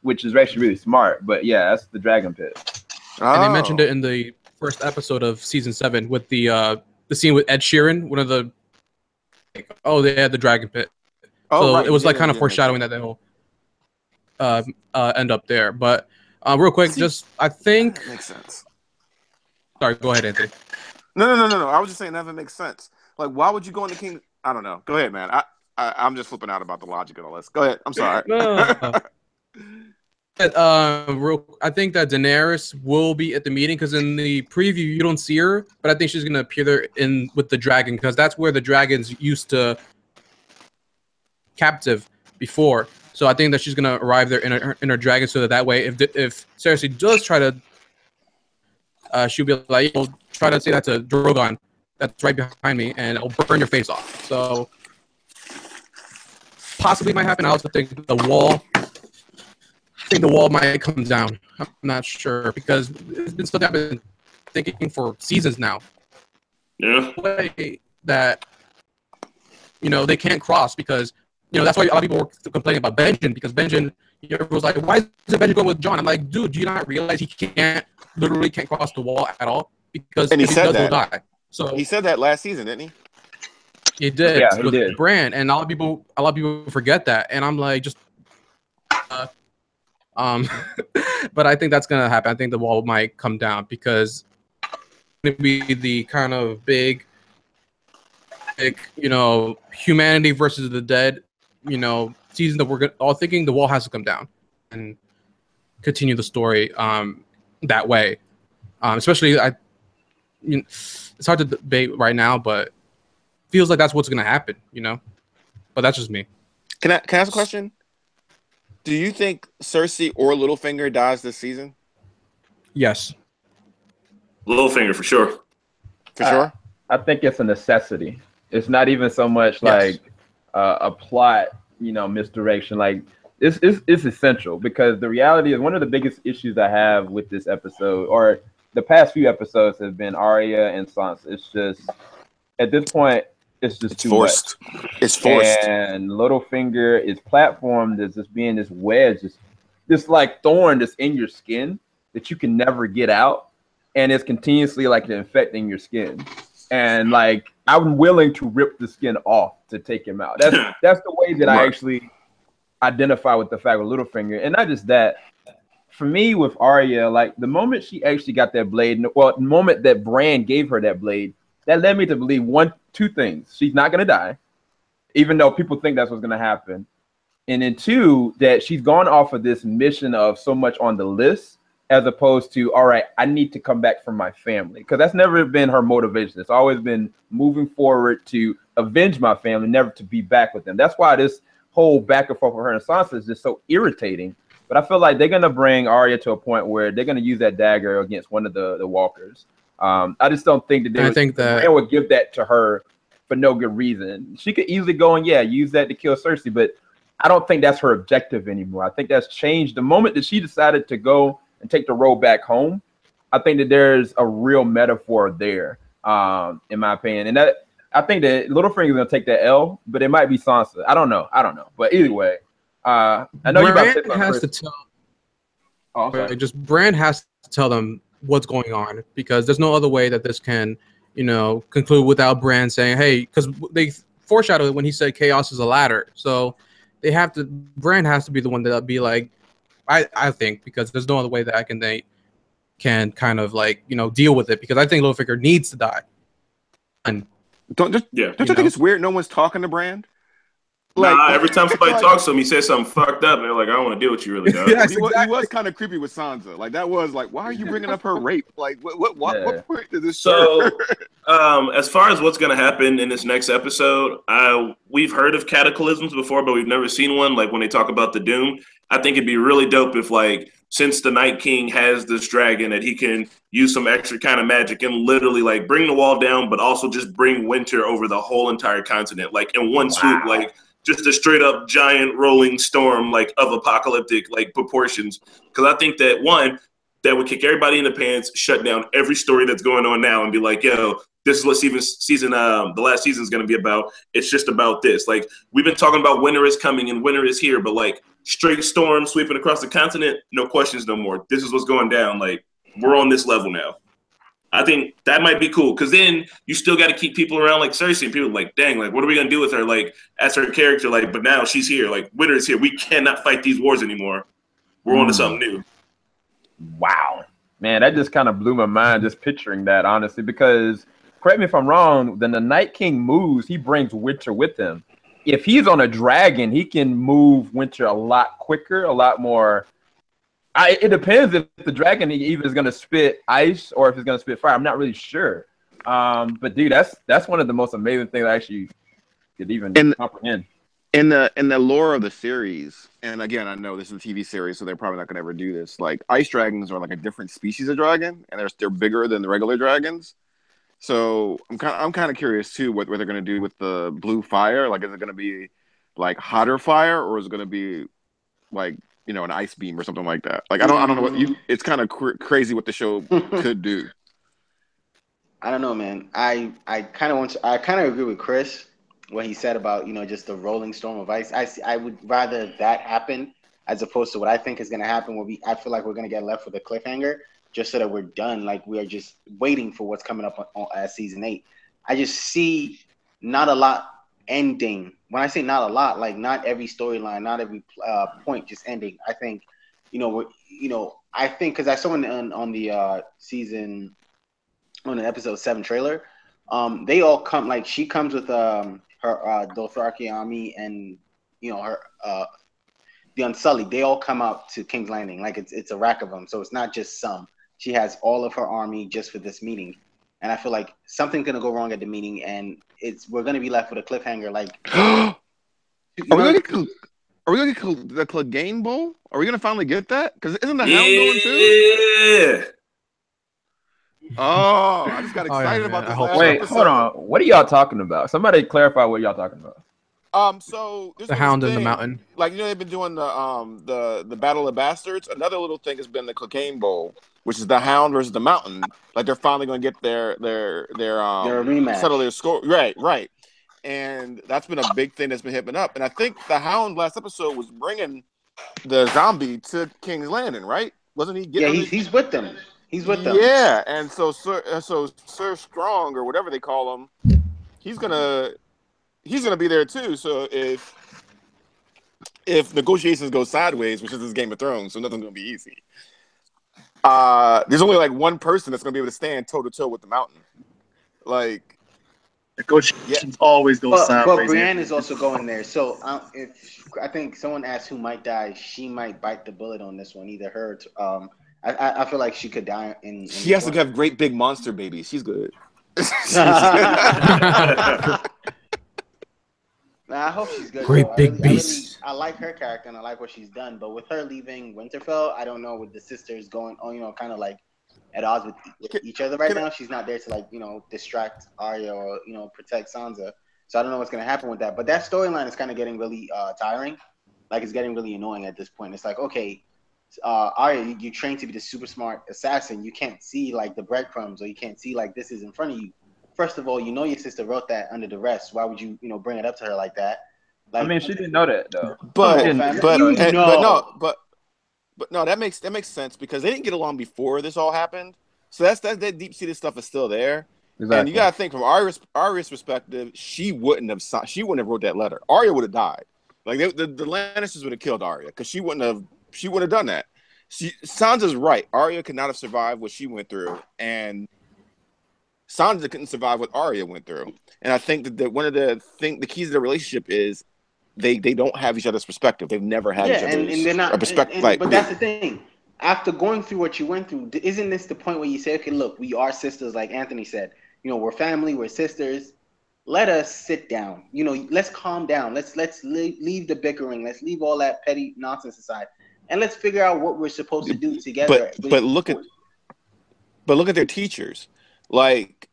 which is actually really smart. But yeah, that's the dragon pit. And they mentioned it in the first episode of season 7 with the scene with Ed Sheeran, one of the they had the dragon pit. So right. it was like Yeah, kind of yeah, foreshadowing that they'll end up there. But real quick, I think that makes sense. Sorry, go ahead, Anthony. No. I was just saying that makes sense. Like, why would you go into King? I don't know. Go ahead, man. I'm just flipping out about the logic of all this. Go ahead. I'm sorry. No. I think that Daenerys will be at the meeting because in the preview you don't see her, but I think she's gonna appear there with the dragon because that's where the dragons used to captive before. So I think that she's gonna arrive there in her dragon, so that way, if Cersei does try to, she'll be like, try to say that to Drogon, that's right behind me, and it'll burn your face off. So possibly might happen. I also think the wall. I think the wall might come down. I'm not sure because it's been something I've been thinking for seasons now. Yeah. The way that they can't cross because that's why a lot of people were complaining about Benjen because Benjen was like, why is Benjen going with Jon? I'm like, dude, do you not realize he literally can't cross the wall at all because and he if said he does, that. he'll die. So he said that last season, didn't he? He did. Yeah, he did. Bran, and a lot of people forget that, and I'm like, just. But I think that's gonna happen. I think the wall might come down because it's gonna be the kind of big, humanity versus the dead, season that we're all thinking the wall has to come down and continue the story that way. Especially, it's hard to debate right now, but feels like that's what's gonna happen, But that's just me. Can I ask a question? Do you think Cersei or Littlefinger dies this season? Yes. Littlefinger for sure. For sure? I think it's a necessity. It's not even so much like a plot, misdirection. Like it's essential because the reality is one of the biggest issues I have with this episode or the past few episodes have been Arya and Sansa. It's just at this point it's just too forced. Much. It's forced. And Littlefinger is platformed as just being this wedge, this like thorn that's in your skin that you can never get out, and it's continuously like infecting your skin. And like I'm willing to rip the skin off to take him out. That's the way that I actually identify with the fact with Littlefinger, and not just that. For me, with Arya, like the moment she actually got that blade, the moment that Bran gave her that blade. That led me to believe two things. She's not going to die, even though people think that's what's going to happen. And then 2, that she's gone off of this mission of so much on the list as opposed to, all right, I need to come back for my family. Because that's never been her motivation. It's always been moving forward to avenge my family, never to be back with them. That's why this whole back and forth with her and Sansa is just so irritating. But I feel like they're going to bring Arya to a point where they're going to use that dagger against one of the walkers. I just don't think that Bran would give that to her for no good reason. She could easily go and use that to kill Cersei, but I don't think that's her objective anymore. I think that's changed the moment that she decided to go and take the road back home. I think that there's a real metaphor there, in my opinion, and that I think that Littlefinger is gonna take that L, but it might be Sansa. I don't know, but either way, I know you about to has to tell. Bran has to tell them what's going on because there's no other way that this can, conclude without Bran saying, "Hey," because they foreshadowed it when he said chaos is a ladder. So Bran has to be the one that be like, I think because there's no other way that they can kind of like deal with it because I think Littlefinger needs to die. And don't you think it's weird? No one's talking to Bran. Like, every time somebody talks to him, he says something fucked up, and they're like, "I don't want to deal with you, really." Yes, he was kind of creepy with Sansa. Like that was like, why are you bringing up her rape? Like, what point did this? So, as far as what's going to happen in this next episode, we've heard of cataclysms before, but we've never seen one. Like when they talk about the Doom, I think it'd be really dope if, like, since the Night King has this dragon, that he can use some extra kind of magic and literally like bring the wall down, but also just bring winter over the whole entire continent, like in one swoop, like. Just a straight up giant rolling storm, like of apocalyptic like proportions. Because I think that that would kick everybody in the pants, shut down every story that's going on now, and be like, "Yo, this is what the last season is going to be about. It's just about this." Like we've been talking about winter is coming and winter is here, but like straight storm sweeping across the continent, no questions no more. This is what's going down. Like we're on this level now. I think that might be cool because then you still got to keep people around like Cersei, and people are like, dang, like what are we gonna do with her? Like as her character, like, but now she's here, like Winter is here. We cannot fight these wars anymore. We're on to something new. Wow, man, that just kind of blew my mind just picturing that, honestly. Because correct me if I'm wrong, then the Night King moves, he brings Winter with him. If he's on a dragon, he can move Winter a lot quicker, a lot more. It depends if the dragon either is going to spit ice or if it's going to spit fire. I'm not really sure. But dude, that's one of the most amazing things I actually could even comprehend. In the lore of the series, and again, I know this is a TV series, so they're probably not going to ever do this. Like ice dragons are like a different species of dragon, and they're bigger than the regular dragons. So I'm kind of curious too what they're going to do with the blue fire. Like, is it going to be like hotter fire, or is it going to be like, you know, an ice beam or something like that? Like I don't know what you. It's kind of crazy what the show could do. I don't know, man. I kind of agree with Chris what he said about, you know, just the rolling storm of ice. I would rather that happen as opposed to what I think is going to happen. Where I feel like we're going to get left with a cliffhanger just so that we're done. Like we are just waiting for what's coming up on season 8. I just see not a lot ending. When I say not a lot, like not every storyline, not every point just ending. I think, I think because I saw on the season, on the episode 7 trailer, they all come, like she comes with her Dothraki army and, you know, her the Unsullied. They all come out to King's Landing. Like it's a rack of them. So it's not just some. She has all of her army just for this meeting. And I feel like something's gonna go wrong at the meeting, and we're gonna be left with a cliffhanger. Like, are we gonna get the Clegane Bowl? Are we gonna finally get that? Because isn't the Hound going too? Yeah. Oh, I just got excited about this. Wait, hold on. What are y'all talking about? Somebody clarify what y'all talking about. So the Hound in the Mountain. Like, you know, they've been doing the Battle of Bastards. Another little thing has been the Clegane Bowl, which is the Hound versus the Mountain. Like they're finally going to get their rematch, settle their score. Right. And that's been a big thing that's been hitting up. And I think the Hound last episode was bringing the zombie to King's Landing, right? Wasn't he? He's with them. He's with them. Yeah, and so Sir Strong or whatever they call him, he's gonna be there too. So if negotiations go sideways, which is this Game of Thrones, so nothing's gonna be easy. There's only like one person that's gonna be able to stand toe to toe with the Mountain. Like negotiations always go sideways. But Brienne is also going there. So I think someone asked who might die, she might bite the bullet on this one. Either her. I feel like she could die in she has to have great big monster babies. She's good. I hope she's good. Great big beast. I like her character and I like what she's done, but with her leaving Winterfell, I don't know, with the sisters going on, you know, kind of like at odds with each other right now. She's not there to, like, you know, distract Arya or, you know, protect Sansa. So I don't know what's gonna happen with that. But that storyline is kind of getting really tiring. Like, it's getting really annoying at this point. It's like, okay, Arya, you trained to be the super smart assassin. You can't see like the breadcrumbs, or you can't see like this is in front of you. First of all, you know your sister wrote that under duress. Why would you bring it up to her like that? Like, I mean, she didn't know that though. But no, that makes sense because they didn't get along before this all happened. So that deep-seated stuff is still there. Exactly. And you gotta think from Arya's perspective, she wouldn't have wrote that letter. Arya would have died. Like the Lannisters would have killed Arya because she wouldn't have done that. Sansa's right. Arya could not have survived what she went through, and Sansa couldn't survive what Arya went through. And I think that one of the keys to the relationship is they don't have each other's perspective. They've never had each other's perspective. But that's the thing. After going through what you went through, isn't this the point where you say, okay, look, we are sisters, like Anthony said. You know, we're family, we're sisters. Let us sit down. You know, let's calm down. Let's leave the bickering. Let's leave all that petty nonsense aside. And let's figure out what we're supposed to do together. But look at their teachers. Like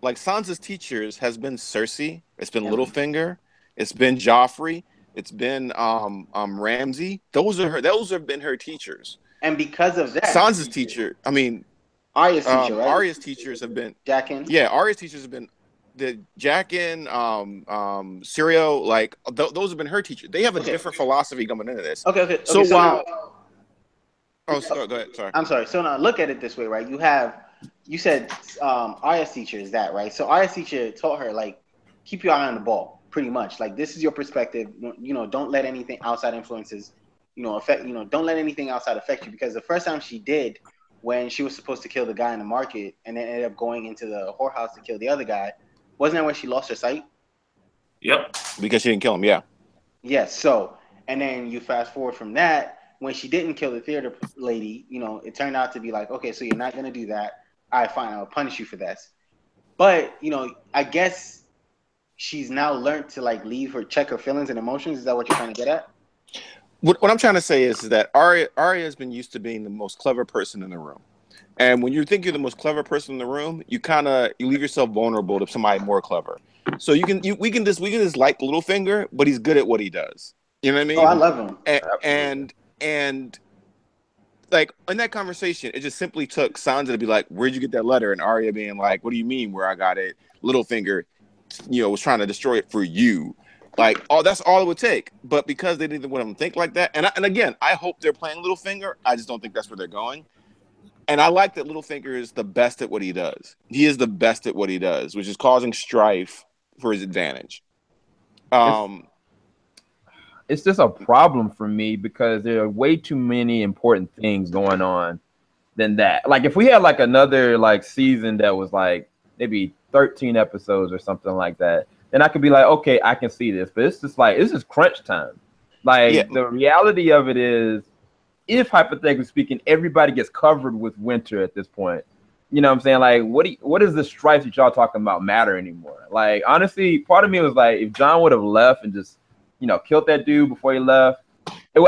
Sansa's teachers has been Cersei. It's been Littlefinger. It's been Joffrey. It's been Ramsay. Those have been her teachers. And because of that, Sansa's teacher. I mean, Arya's teacher. Right? Arya's teachers have been Jaqen. Yeah, Arya's teachers have been the Jaqen, Syrio, like those have been her teachers. They have a different philosophy coming into this. Okay. So go ahead. Sorry. I'm sorry. So now look at it this way, right? You have you said Arya's teacher is that, right? So Arya's teacher taught her, like, keep your eye on the ball, pretty much. Like, this is your perspective. You know, don't let anything outside influences, affect. Don't let anything outside affect you. Because the first time she did, when she was supposed to kill the guy in the market, and then ended up going into the whorehouse to kill the other guy, wasn't that when she lost her sight? Yep. Because she didn't kill him. Yeah. Yes. So, and then you fast forward from that. When she didn't kill the theater lady, it turned out to be like, okay, so you're not gonna do that. All right, fine, I'll punish you for this. But I guess she's now learned to like check her feelings and emotions. Is that what you're trying to get at? What I'm trying to say is that Arya has been used to being the most clever person in the room, and when you think you're the most clever person in the room, you leave yourself vulnerable to somebody more clever. So we can just like Littlefinger, but he's good at what he does. You know what I mean? Oh, I love him. And like in that conversation, it just simply took Sansa to be like, "Where'd you get that letter?" And Arya being like, "What do you mean where I got it?" Littlefinger, was trying to destroy it for you. Like, that's all it would take. But because they didn't want him to think like that, and again, I hope they're playing Littlefinger. I just don't think that's where they're going. And I like that Littlefinger is the best at what he does. He is the best at what he does, which is causing strife for his advantage. It's just a problem for me because there are way too many important things going on than that. Like if we had like another like season that was like maybe 13 episodes or something like that, then I could be like, okay, I can see this. But it's just like, this is crunch time. Like the reality of it is, if hypothetically speaking, everybody gets covered with winter at this point, you know what I'm saying? Like, what is the strife that y'all talking about matter anymore? Like, honestly, part of me was like, if John would have left and just killed that dude before he left,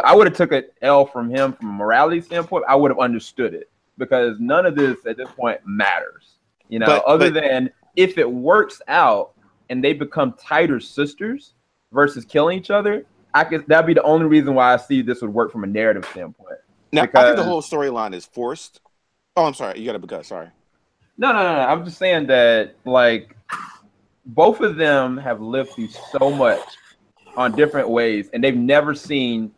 I would have took an L from him from a morality standpoint. I would have understood it because none of this at this point matters, other than if it works out and they become tighter sisters versus killing each other. That'd be the only reason why I see this would work from a narrative standpoint. Now, I think the whole storyline is forced. Oh, I'm sorry. You got to be sorry. No. I'm just saying that like both of them have lived through so much on different ways, and they've never seen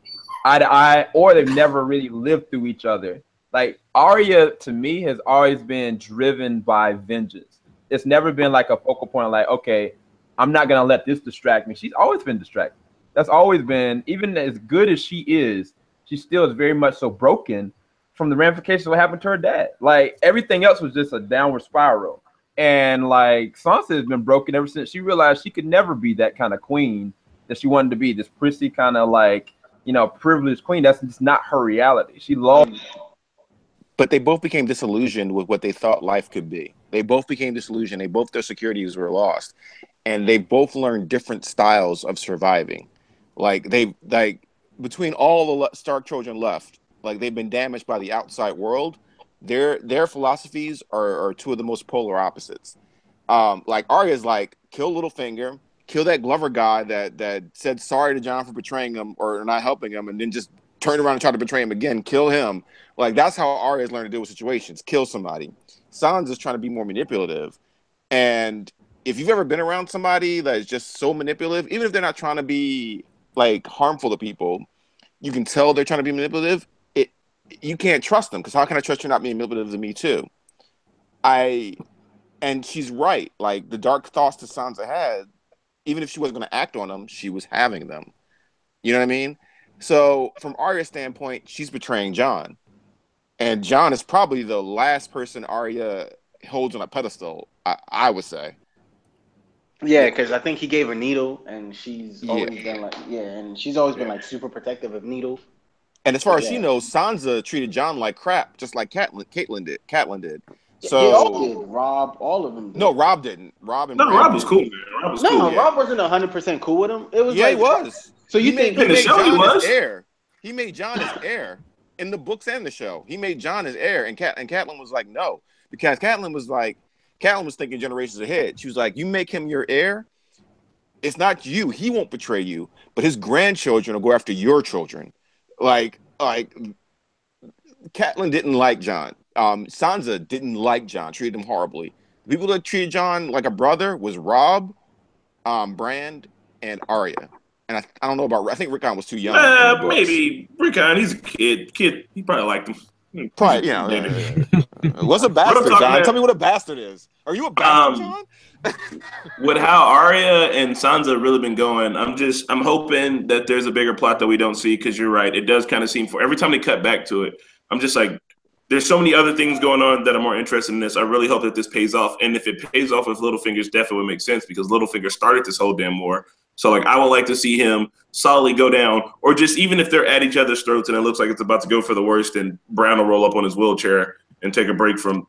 eye to eye, or they've never really lived through each other. Like Arya, to me, has always been driven by vengeance. It's never been like a focal point of like, okay, I'm not gonna let this distract me. She's always been distracted. That's always been, even as good as she still is very much so broken from the ramifications of what happened to her dad. Like everything else was just a downward spiral. And like Sansa has been broken ever since she realized she could never be that kind of queen that she wanted to be, this prissy kind of like, privileged queen. That's just not her reality. She lost. But they both became disillusioned with what they thought life could be. They both became disillusioned. Their securities were lost. And they both learned different styles of surviving. Between all the Stark children left, like they've been damaged by the outside world. Their philosophies are two of the most polar opposites. Like Arya's like, kill Littlefinger, kill that Glover guy that said sorry to John for betraying him or not helping him, and then just turn around and try to betray him again, kill him. Like that's how Arya's learned to deal with situations, kill somebody. Sansa's trying to be more manipulative. And if you've ever been around somebody that's just so manipulative, even if they're not trying to be like harmful to people, you can tell they're trying to be manipulative. You can't trust them because how can I trust you not being manipulative to me too? And she's right. Like the dark thoughts that Sansa had, even if she wasn't going to act on them, she was having them. You know what I mean? So from Arya's standpoint, she's betraying Jon, and Jon is probably the last person Arya holds on a pedestal. I would say. Yeah, because I think he gave her Needle, and she's always been like, and she's always been like super protective of Needle. And as far as she knows, Sansa treated Jon like crap, just like Catelyn did. So they all did. Rob, all of them did. No, Rob didn't. Rob was cool, man. Rob wasn't 100% cool with him. It was he was. So you think in the show he was? His heir. He made Jon his heir in the books and the show. He made Jon his heir, and Catelyn was like, no, because Catelyn was thinking generations ahead. She was like, you make him your heir, it's not you. He won't betray you, but his grandchildren will go after your children. Like Catelyn didn't like Jon. Sansa didn't like Jon, treated him horribly. The people that treated Jon like a brother was Robb, Bran, and Arya. And I don't know about. I think Rickon was too young. Maybe Rickon. He's a kid. He probably liked him. Probably, what's a bastard, talking John? about- Tell me what a bastard is. Are you a bastard, John? With how Arya and Sansa have really been going, I'm hoping that there's a bigger plot that we don't see, because you're right. It does kind of seem, for every time they cut back to it, I'm just like, there's so many other things going on that are more interested in this. I really hope that this pays off. And if it pays off with Littlefinger's death, it would make sense, because Littlefinger started this whole damn war. So, like, I would like to see him solidly go down, or just even if they're at each other's throats and it looks like it's about to go for the worst, and Bran will roll up on his wheelchair and take a break from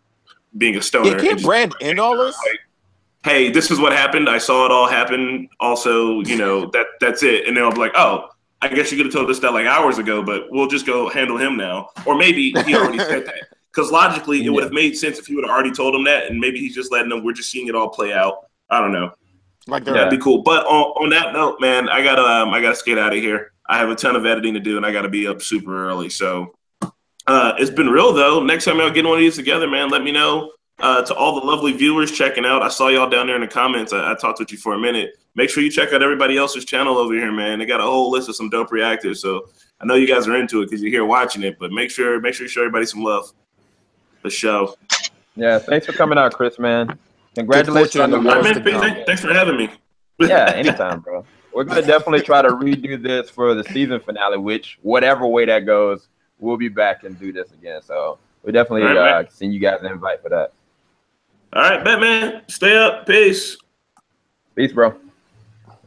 being a stoner. Yeah, can't Bran end all this? Like, hey, this is what happened. I saw it all happen. Also, that's it. And then I'll be like, oh, I guess you could have told us that like hours ago, but we'll just go handle him now. Or maybe he already said that. Because logically, it would have made sense if he would have already told him that, and maybe he's just letting them. We're just seeing it all play out. I don't know. Like that'd be cool. But on that note, man, I gotta skate out of here. I have a ton of editing to do, and I gotta be up super early. So it's been real though. Next time y'all get one of these together, man, let me know. To all the lovely viewers checking out, I saw y'all down there in the comments. I talked with you for a minute. Make sure you check out everybody else's channel over here, man. They got a whole list of some dope reactors. So I know you guys are into it because you're here watching it. But make sure you show everybody some love. The show. Yeah, thanks for coming out, Chris, man. Congratulations on the work. Thanks for having me. Yeah, anytime, bro. We're gonna definitely try to redo this for the season finale, which whatever way that goes, we'll be back and do this again. So we definitely send you guys an invite for that. All right, Batman. Stay up. Peace. Peace, bro.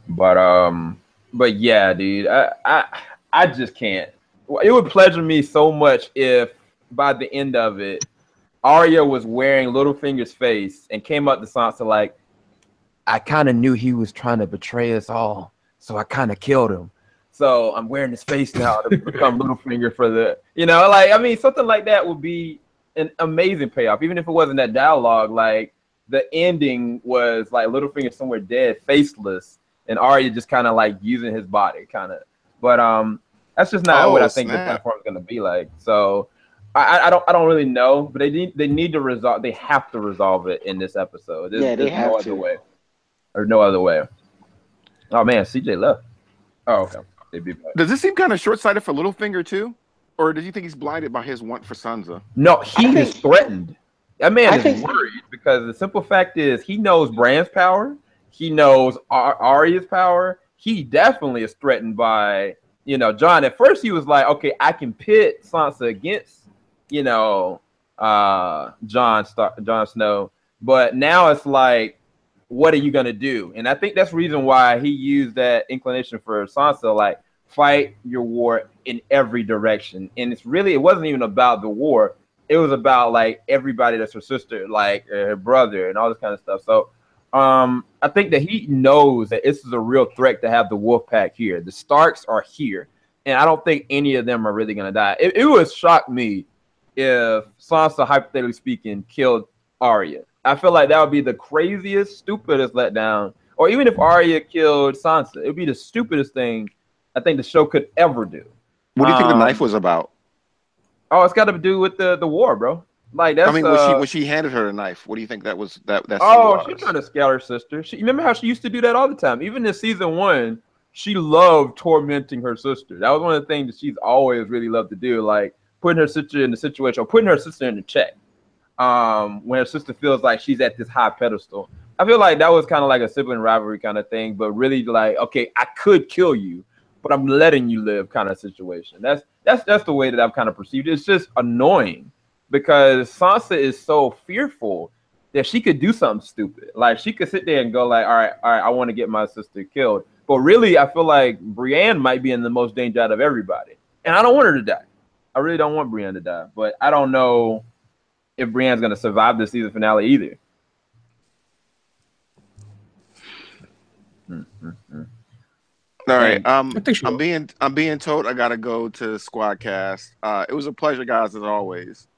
But yeah, dude, I just can't. It would pleasure me so much if by the end of it, Arya was wearing Littlefinger's face and came up to Sansa like, I kind of knew he was trying to betray us all, so I kind of killed him. So I'm wearing his face now to become Littlefinger for the, something like that would be an amazing payoff. Even if it wasn't that dialogue, like the ending was like Littlefinger somewhere dead, faceless, and Arya just kind of like using his body, kind of. But that's just not what I think the platform is going to be like. So I don't really know, but they need to resolve. They have to resolve it in this episode. There's no other way. Or no other way. Oh man, CJ left. Oh, okay. Does this seem kind of short-sighted for Littlefinger too, or does you think he's blinded by his want for Sansa? No, he is threatened. That man is worried because the simple fact is he knows Bran's power. He knows Arya's power. He definitely is threatened by Jon. At first, he was like, okay, I can pit Sansa against Jon Snow, but now it's like, what are you gonna do? And I think that's the reason why he used that inclination for Sansa, like fight your war in every direction. And it wasn't even about the war. It was about like everybody that's her sister, like her brother and all this kind of stuff. So I think that he knows that this is a real threat to have the wolf pack here. The Starks are here. And I don't think any of them are really gonna die. It would shock me if Sansa, hypothetically speaking, killed Arya. I feel like that would be the craziest, stupidest letdown. Or even if Arya killed Sansa, it would be the stupidest thing I think the show could ever do. What do you think the knife was about? Oh, it's got to do with the war, bro. Like that's. I mean, when she handed her the knife, what do you think that was? That she's trying to scale her sister. You remember how she used to do that all the time? Even in season 1, she loved tormenting her sister. That was one of the things that she's always really loved to do, like putting her sister in the situation, or putting her sister in the check. When her sister feels like she's at this high pedestal. I feel like that was kind of like a sibling rivalry kind of thing, but really like, okay, I could kill you, but I'm letting you live kind of situation. That's the way that I've kind of perceived it. It's just annoying because Sansa is so fearful that she could do something stupid. Like she could sit there and go like, all right, I want to get my sister killed. But really, I feel like Brienne might be in the most danger out of everybody. And I don't want her to die. I really don't want Brienne to die, but I don't know if Brienne's going to survive the season finale either. All right. I'm being told I gotta go to Squadcast. It was a pleasure, guys, as always.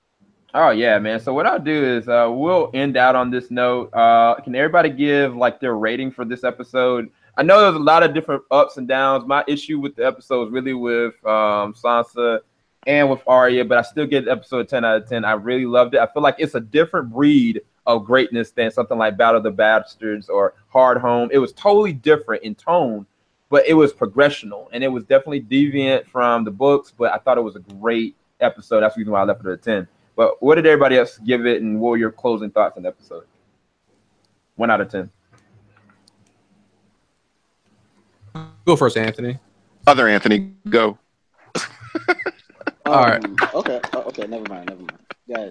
Oh yeah, man. So what I'll do is we'll end out on this note. Can everybody give like their rating for this episode? I know there's a lot of different ups and downs. My issue with the episode is really with Sansa and with Arya, but I still get episode 10 out of 10. I really loved it. I feel like it's a different breed of greatness than something like Battle of the Bastards or Hard Home. It was totally different in tone, but it was progressional, and it was definitely deviant from the books, but I thought it was a great episode. That's the reason why I left it at 10. But what did everybody else give it, and what were your closing thoughts on the episode? 1 out of 10. Go first, Anthony. Other Anthony, go. All right. Okay. Okay. Never mind. Yeah.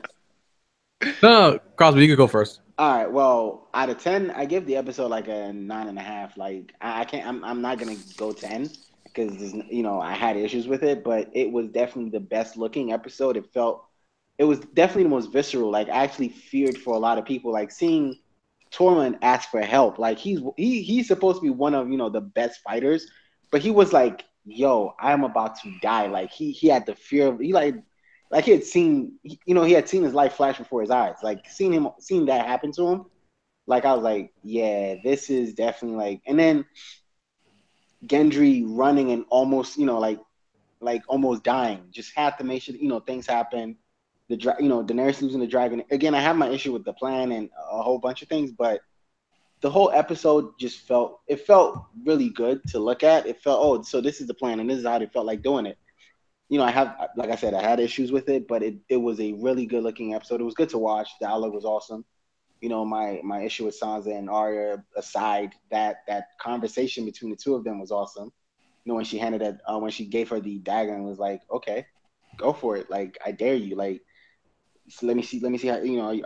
No, Crosby, you could go first. All right. Well, out of 10, I give the episode like a 9.5. Like I can't. I'm not gonna go 10 because I had issues with it, but it was definitely the best looking episode. It was definitely the most visceral. Like I actually feared for a lot of people. Like seeing Tormund ask for help. Like he's supposed to be one of the best fighters, but he was like, "Yo, I'm about to die." Like he had the fear of he had seen his life flash before his eyes. Like seeing that happen to him. Like I was like, yeah, this is definitely like. And then Gendry running and almost like almost dying. Just had to make sure things happen. Daenerys losing the dragon. Again, I have my issue with the plan and a whole bunch of things, but the whole episode just felt really good to look at. It felt, so this is the plan and this is how they felt like doing it. I had issues with it, but it was a really good looking episode. It was good to watch. The dialogue was awesome. My issue with Sansa and Arya aside, that conversation between the two of them was awesome. When she when she gave her the dagger and was like, okay, go for it. Like, I dare you. Like, so let me see how, are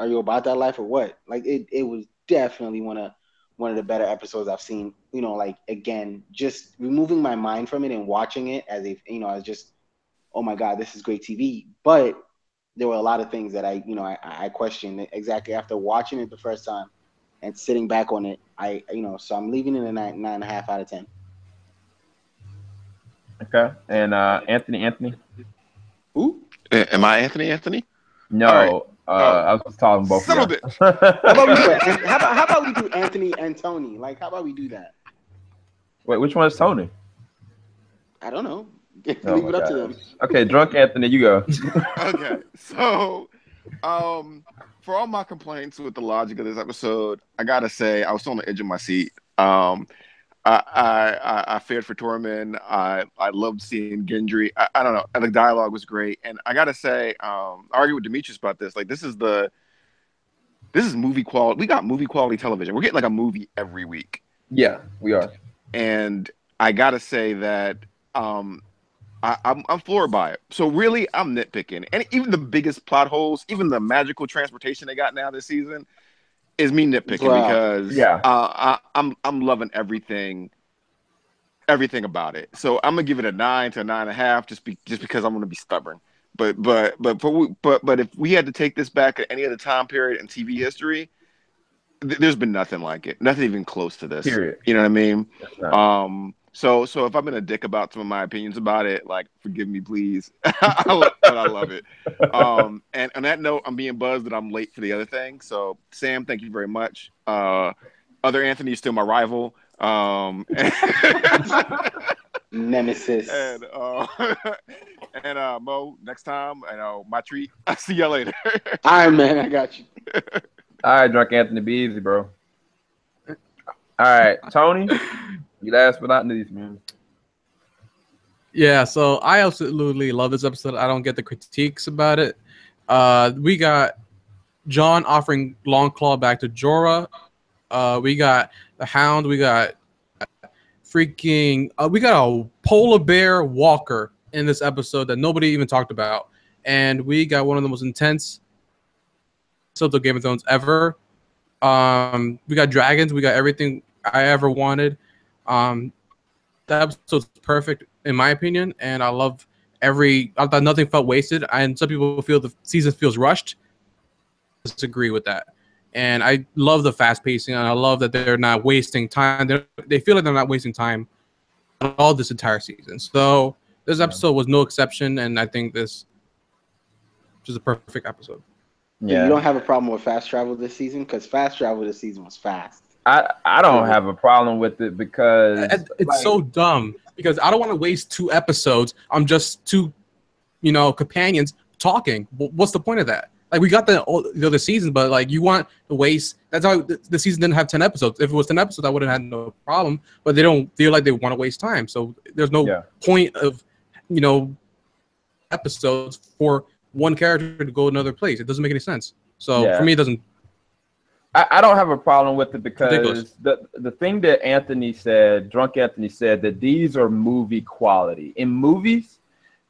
you about that life or what? Like it was definitely one of the better episodes I've seen, like again, just removing my mind from it and watching it as if, as just, oh my God, this is great TV. But there were a lot of things that I questioned exactly after watching it the first time and sitting back on it. So I'm leaving it a 9.5 out of 10. Okay. And Anthony? Who? Am I Anthony? No. Right. I was talking both Son of of you. How about we do Anthony and Tony? Like, how about we do that? Wait, which one is Tony? I don't know. Oh Leave my it up to God. them. Okay, drunk Anthony, you go. Okay, so for all my complaints with the logic of this episode, I gotta say I was on the edge of my seat. I feared for Tormund. I loved seeing Gendry. I don't know. The dialogue was great, and I gotta say, I argued with Demetrius about this. Like, this is movie quality. We got movie quality television. We're getting like a movie every week. Yeah, we are. And I gotta say that I'm floored by it. So really, I'm nitpicking, and even the biggest plot holes, even the magical transportation they got now this season, is me nitpicking because I'm loving everything about it. So I'm gonna give it a 9 to a 9.5 just because I'm gonna be stubborn. But if we had to take this back at any other time period in TV history, there's been nothing like it. Nothing even close to this. Period. You know what I mean? So if I've been a dick about some of my opinions about it, like, forgive me, please. But I love it. And on that note, I'm being buzzed that I'm late for the other thing. So Sam, thank you very much. Other Anthony is still my rival. Nemesis. And Mo, next time, my treat. I'll see y'all later. All right, man, I got you. All right, drunk Anthony, be easy, bro. All right, Tony, you last but not least, man. Yeah, so I absolutely love this episode. I don't get the critiques about it. We got Jon offering Longclaw back to Jorah. We got the Hound. We got we got a polar bear walker in this episode that nobody even talked about. And we got one of the most intense episodes of Game of Thrones ever. We got dragons. We got everything I ever wanted. That episode's perfect in my opinion, and I thought nothing felt wasted. And some people feel the season feels rushed. I disagree with that. And I love the fast pacing, and I love that they're not wasting time. They feel like they're not wasting time all this entire season. So this episode was no exception, and I think this is a perfect episode. Yeah. You don't have a problem with fast travel this season? Because fast travel this season was fast. I don't have a problem with it because it's so dumb. Because I don't want to waste 2 episodes on just 2, companions talking. What's the point of that? Like, we got the other seasons, but like, you want to waste. That's how the season didn't have 10 episodes. If it was 10 episodes, I would have had no problem. But they don't feel like they want to waste time. So there's no point of, episodes for one character to go another place. It doesn't make any sense. So for me, it doesn't. I don't have a problem with it because ridiculous. the thing that Anthony said, Drunk Anthony said, that these are movie quality. In movies,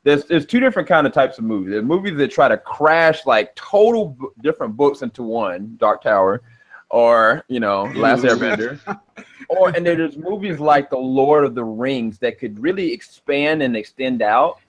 there's two different kind of types of movies. There's movies that try to crash like total different books into one, Dark Tower, or Last Airbender, and there's movies like The Lord of the Rings that could really expand and extend out.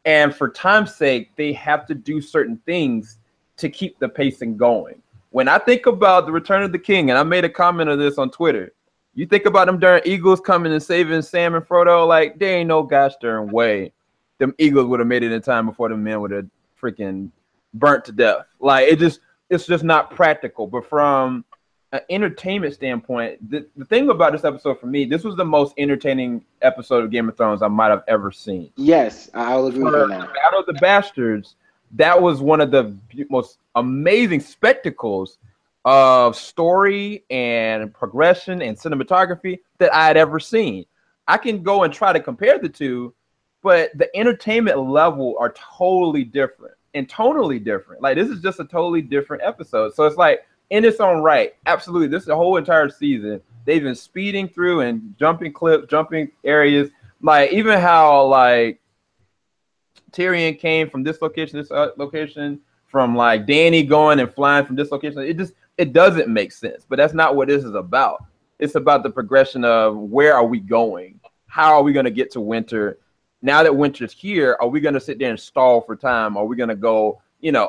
And for time's sake, they have to do certain things to keep the pacing going. When I think about The Return of the King, and I made a comment of this on Twitter, you think about them darn eagles coming and saving Sam and Frodo, like, there ain't no gosh darn way them eagles would have made it in time before the men would have freaking burnt to death. Like, it's just not practical. But from an entertainment standpoint, the thing about this episode for me, this was the most entertaining episode of Game of Thrones I might have ever seen. Yes, I'll agree with that. Battle of the Bastards, that was one of the most amazing spectacles of story and progression and cinematography that I had ever seen. I can go and try to compare the two, but the entertainment level are totally different and tonally different. Like, this is just a totally different episode. So it's like, in its own right, absolutely, this is the whole entire season. They've been speeding through and jumping clips, jumping areas. Like, even how, like, Tyrion came from this location, this location, from like Dany going and flying from this location. It doesn't make sense, but that's not what this is about. It's about the progression of where are we going? How are we going to get to winter? Now that winter's here, are we going to sit there and stall for time? Are we going to go,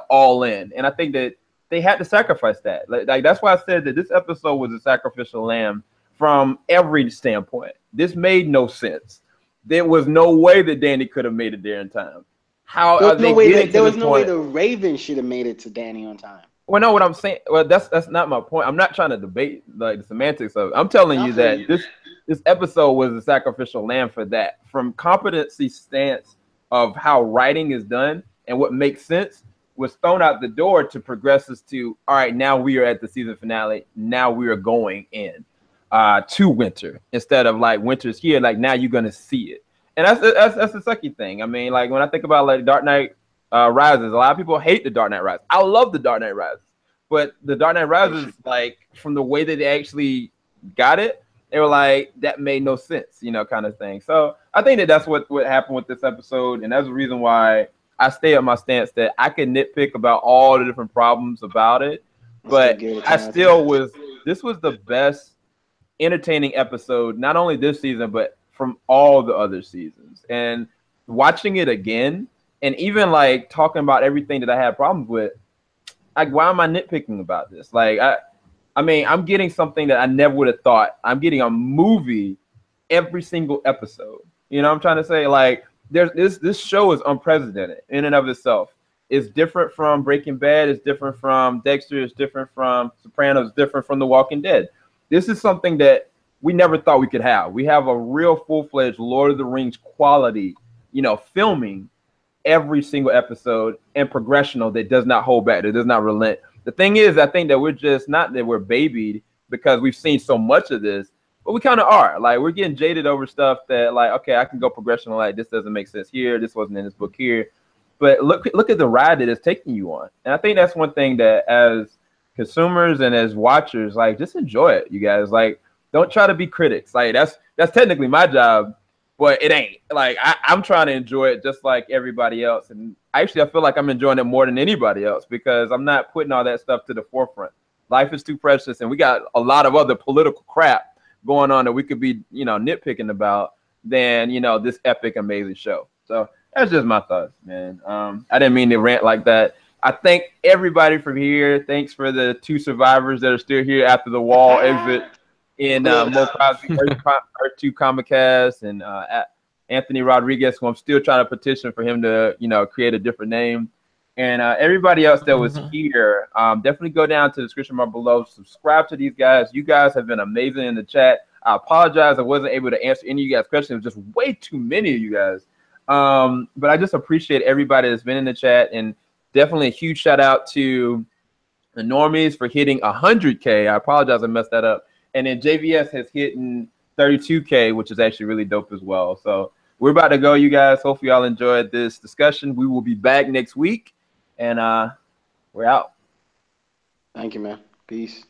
all in? And I think that they had to sacrifice that. Like that's why I said that this episode was a sacrificial lamb from every standpoint. This made no sense. There was no way that Dany could have made it there in time. How there are they getting there to was this no way point? the Raven should have made it to Dany on time. Well, no, what I'm saying, well, that's not my point. I'm not trying to debate like the semantics of it. I'm telling you that this episode was a sacrificial lamb for that. From competency stance of how writing is done and what makes sense was thrown out the door to progress us to, all right, now we are at the season finale. Now we are going in to winter instead of like winter's here. Like now you're going to see it. And that's the sucky thing. I mean, like when I think about like Dark Knight Rises, a lot of people hate the Dark Knight Rises. I love the Dark Knight Rises, but the Dark Knight Rises, like from the way that they actually got it, they were like, that made no sense, kind of thing. So I think that that's what happened with this episode. And that's the reason why I stay at my stance that I can nitpick about all the different problems about it. But this was the best entertaining episode, not only this season, but from all the other seasons. And watching it again, and even like talking about everything that I had problems with, like, why am I nitpicking about this? Like, I mean, I'm getting something that I never would have thought. I'm getting a movie every single episode. You know what I'm trying to say? Like, this show is unprecedented in and of itself. It's different from Breaking Bad. It's different from Dexter. It's different from Sopranos. It's different from The Walking Dead. This is something that we never thought we could have. We have a real full-fledged Lord of the Rings quality, filming every single episode and progressional that does not hold back, that does not relent. The thing is, I think that we're just not that we're babied because we've seen so much of this, but we kind of are. Like, we're getting jaded over stuff that, like, okay, I can go progressional, like, this doesn't make sense here, this wasn't in this book here. But look at the ride that it's taking you on. And I think that's one thing that as consumers and as watchers, like, just enjoy it, you guys. Like, don't try to be critics. Like, that's technically my job, but it ain't. Like, I'm trying to enjoy it just like everybody else. And actually, I feel like I'm enjoying it more than anybody else because I'm not putting all that stuff to the forefront. Life is too precious, and we got a lot of other political crap going on that we could be, nitpicking about than, this epic, amazing show. So that's just my thoughts, man. I didn't mean to rant like that. I thank everybody from here. Thanks for the 2 survivors that are still here after the wall exit in Mo Crosby, Earth 2 Comicast, and Anthony Rodriguez, who I'm still trying to petition for him to, create a different name. And everybody else that was here, definitely go down to the description bar below. Subscribe to these guys. You guys have been amazing in the chat. I apologize I wasn't able to answer any of you guys' questions. There's just way too many of you guys. But I just appreciate everybody that's been in the chat. And definitely a huge shout out to the Normies for hitting 100K. I apologize I messed that up. And then JVS has hit 32K, which is actually really dope as well. So we're about to go, you guys. Hopefully y'all enjoyed this discussion. We will be back next week, and we're out. Thank you, man. Peace.